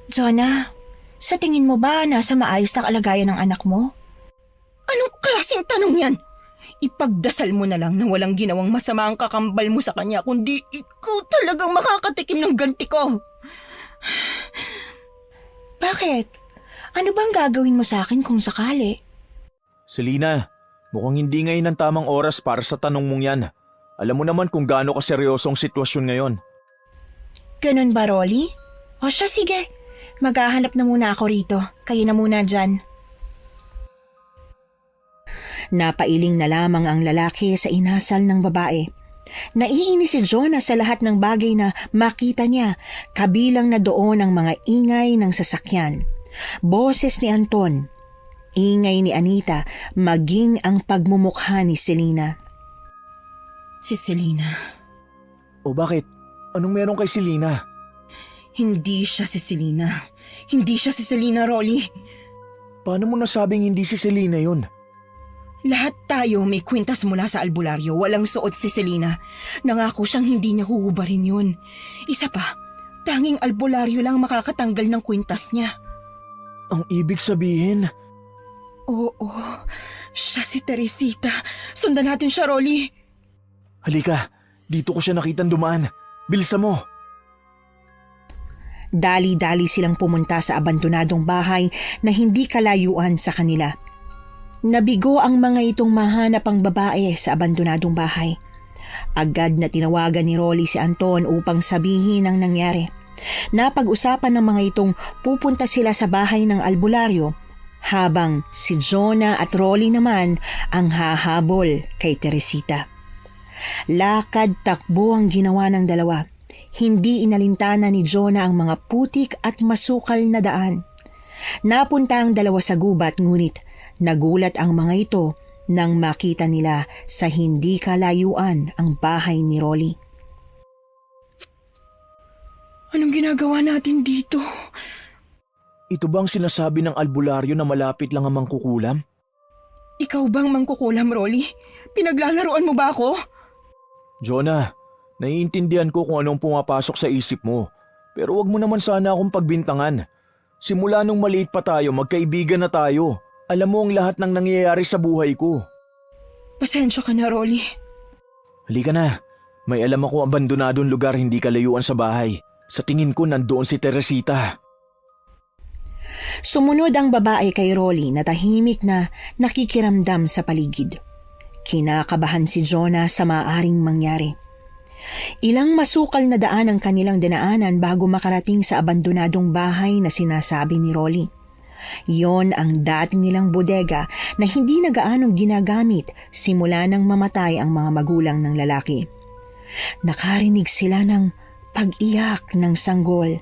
Speaker 3: Jonah, sa tingin mo ba nasa maayos na kalagayan ng anak mo?
Speaker 4: Anong klaseng tanong yan? Ipagdasal mo na lang na walang ginawang masama ang kakambal mo sa kanya kundi ikaw talagang makakatikim ng ganti ko.
Speaker 3: Bakit? Ano bang gagawin mo sa akin kung sakali?
Speaker 2: Selena, mukhang hindi ngayon ang tamang oras para sa tanong mong yan. Alam mo naman kung gaano kaseryosong sitwasyon ngayon.
Speaker 3: Ganun ba, Rolly? O siya, sige. Maghahanap na muna ako rito. Kayo na muna dyan.
Speaker 1: Napailing na lamang ang lalaki sa inasal ng babae. Naiinis si Jonah sa lahat ng bagay na makita niya, kabilang na doon ang mga ingay ng sasakyan. Boses ni Anton, ingay ni Anita, maging ang pagmumukha ni Selena.
Speaker 4: Si Selena.
Speaker 2: O bakit? Anong meron kay Selena?
Speaker 4: Hindi siya si Selena. Hindi siya si Selena, Rolly.
Speaker 2: Paano mo nasabing hindi si Selena yun?
Speaker 4: Lahat tayo may kwintas mula sa albularyo. Walang suot si Selena. Nangako siyang hindi niya huhubarin yun. Isa pa, tanging albularyo lang makakatanggal ng kwintas niya.
Speaker 2: Ang ibig sabihin,
Speaker 4: Oo, siya si Teresita. Sundan natin siya, Rolly.
Speaker 2: halika, dito ko siya nakitang dumaan. Bilisan mo.
Speaker 1: Dali-dali silang pumunta sa abandonadong bahay na hindi kalayuan sa kanila. Nabigo ang mga itong mahanap ang babae sa abandonadong bahay. Agad na tinawagan ni Rolly si Anton upang sabihin ang nangyari. Napag-usapan ng mga itong pupunta sila sa bahay ng albularyo habang si Jonah at Rolly naman ang hahabol kay Teresita. Lakad takbo ang ginawa ng dalawa. Hindi inalintana ni Jonah ang mga putik at masukal na daan. Napunta ang dalawa sa gubat ngunit nagulat ang mga ito nang makita nila sa hindi kalayuan ang bahay ni Rolly.
Speaker 4: Anong ginagawa natin dito?
Speaker 2: Ito bang sinasabi ng albularyo na malapit lang ang mangkukulam?
Speaker 4: Ikaw bang mangkukulam, Rolly? Pinaglalaroan mo ba ako?
Speaker 2: Jonah, naiintindihan ko kung anong pumapasok sa isip mo. Pero wag mo naman sana akong pagbintangan. Simula nung maliit pa tayo, magkaibigan na tayo. Alam mo ang lahat ng nangyayari sa buhay ko.
Speaker 4: Pasensya ka na, Rolly.
Speaker 2: Halika na. May alam ako abandonadong lugar hindi kalayuan sa bahay. Sa tingin ko nandoon si Teresita.
Speaker 1: Sumunod ang babae kay Rolly na tahimik na nakikiramdam sa paligid. Kinakabahan si Jonah sa maaaring mangyari. Ilang masukal na daan ang kanilang dinaanan bago makarating sa abandonadong bahay na sinasabi ni Rolly. Yon ang dati nilang bodega na hindi na gaanong ginagamit simula nang mamatay ang mga magulang ng lalaki. Nakarinig sila ng pag-iyak ng sanggol.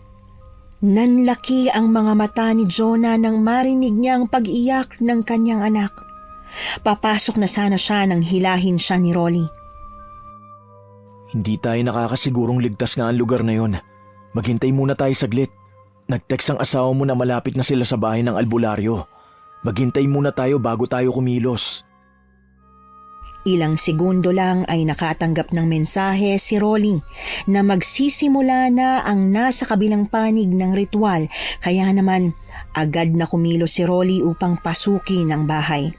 Speaker 1: Nanlaki ang mga mata ni Jonah nang marinig niya ang pag-iyak ng kanyang anak. Papasok na sana siya nang hilahin siya ni Rolly.
Speaker 2: Hindi tayo nakakasigurong ligtas nga ang lugar na yon. Maghintay muna tayo saglit. Nag-text ang asawa mo na malapit na sila sa bahay ng albularyo. Maghintay muna tayo bago tayo kumilos.
Speaker 1: Ilang segundo lang ay nakatanggap ng mensahe si Rolly na magsisimula na ang nasa kabilang panig ng ritual, kaya naman agad na kumilos si Rolly upang pasukin ang bahay.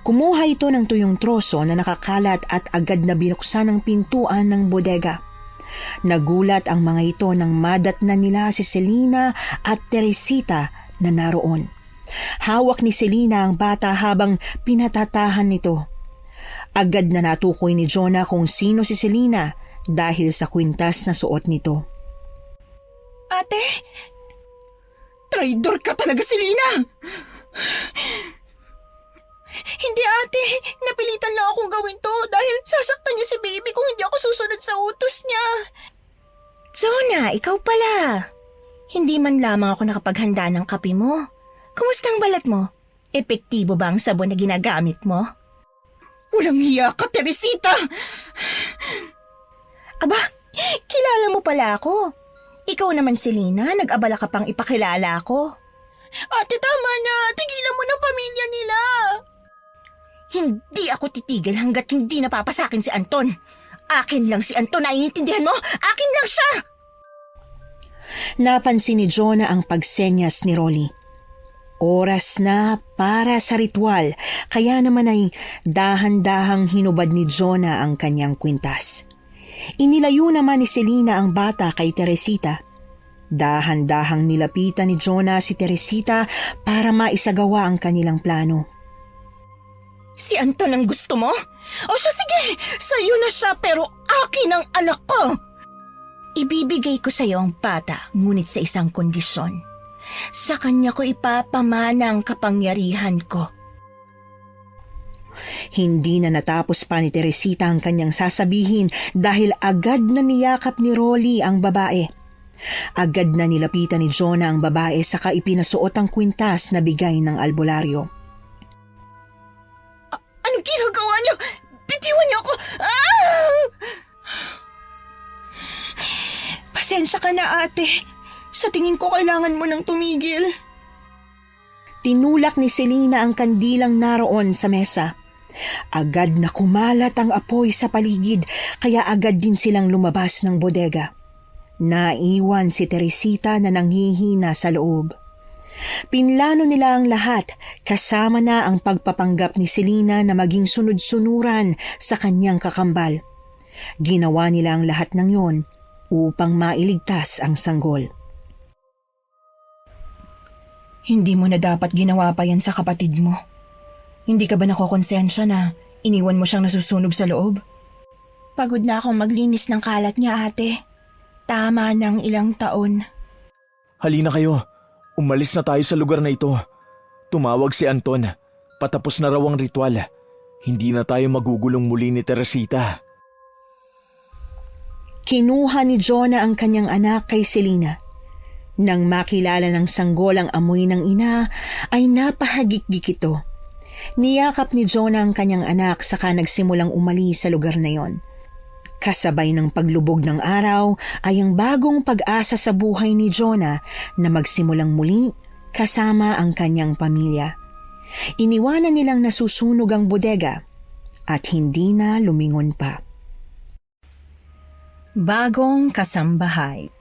Speaker 1: Kumuha ito ng tuyong troso na nakakalat at agad na binuksan ang pintuan ng bodega. Nagulat ang mga ito nang madatnan nila si Selena at Teresita na naroon. Hawak ni Selena ang bata habang pinatatahan nito. Agad na natukoy ni Jonah kung sino si Selena dahil sa kwintas na suot nito.
Speaker 4: Ate? Traidor ka talaga, Selena! Hindi, ate. Napilitan lang akong gawin to dahil sasaktan niya si baby kung hindi ako susunod sa utos niya.
Speaker 3: Jonah, ikaw pala. Hindi man lamang ako nakapaghanda ng kape mo. Kumusta ang balat mo? Epektibo ba ang sabon na ginagamit mo?
Speaker 4: Walang hiya ka, Teresita!
Speaker 3: Aba, kilala mo pala ako. Ikaw naman, Selena, nag-abala ka pang ipakilala ako.
Speaker 4: Ate, tama na. Tigilan mo ng pamilya nila.
Speaker 3: Hindi ako titigil hanggat hindi napapasakin si Anton. Akin lang si Anton, naiintindihan mo? Akin lang siya!
Speaker 1: Napansin ni Jonah ang pagsenyas ni Rolly. Oras na para sa ritual, kaya naman ay dahan-dahang hinubad ni Jonah ang kanyang kwintas. Inilayo naman ni Selena ang bata kay Teresita. Dahan-dahang nilapitan ni Jonah si Teresita para maisagawa ang kanilang plano.
Speaker 3: Si Anton ang gusto mo? O siya, sige, sa'yo na siya pero akin ang anak ko. Ibibigay ko sa'yo ang bata, ngunit sa isang kondisyon. Sa kanya ko ipapamana ang kapangyarihan ko.
Speaker 1: Hindi na natapos pa ni Teresita ang kanyang sasabihin dahil agad na niyakap ni Rolly ang babae. Agad na nilapitan ni Jonah ang babae saka ipinasuot ang kwintas na bigay ng albularyo.
Speaker 3: Anong ginagawa niyo? Bitiwan niyo ako! Ah!
Speaker 4: Pasensya ka na, ate. Sa tingin ko kailangan mo nang tumigil.
Speaker 1: Tinulak ni Selena ang kandilang naroon sa mesa. Agad na kumalat ang apoy sa paligid kaya agad din silang lumabas ng bodega. Naiwan si Teresita na nanghihina sa loob. Pinlano nila ang lahat kasama na ang pagpapanggap ni Selena na maging sunod-sunuran sa kanyang kakambal. Ginawa nila ang lahat ng yon upang mailigtas ang sanggol.
Speaker 4: Hindi mo na dapat ginawa pa yan sa kapatid mo. Hindi ka ba nakokonsensya na iniwan mo siyang nasusunog sa loob?
Speaker 3: Pagod na akong maglinis ng kalat niya, ate. Tama ng ilang taon.
Speaker 2: Halina kayo. Umalis na tayo sa lugar na ito. Tumawag si Anton. Patapos na raw ang ritual. Hindi na tayo magugulong muli ni Teresita.
Speaker 1: Kinuha ni Jonah ang kanyang anak kay Selena. Nang makilala ng sanggol ang amoy ng ina, ay napahagikik ito. Niyakap ni Jonah ang kanyang anak saka nagsimulang umalis sa lugar na yon. Kasabay ng paglubog ng araw ay ang bagong pag-asa sa buhay ni Jonah na magsimulang muli kasama ang kanyang pamilya. Iniwanan nilang nasusunog ang bodega at hindi na lumingon pa. Bagong kasambahay.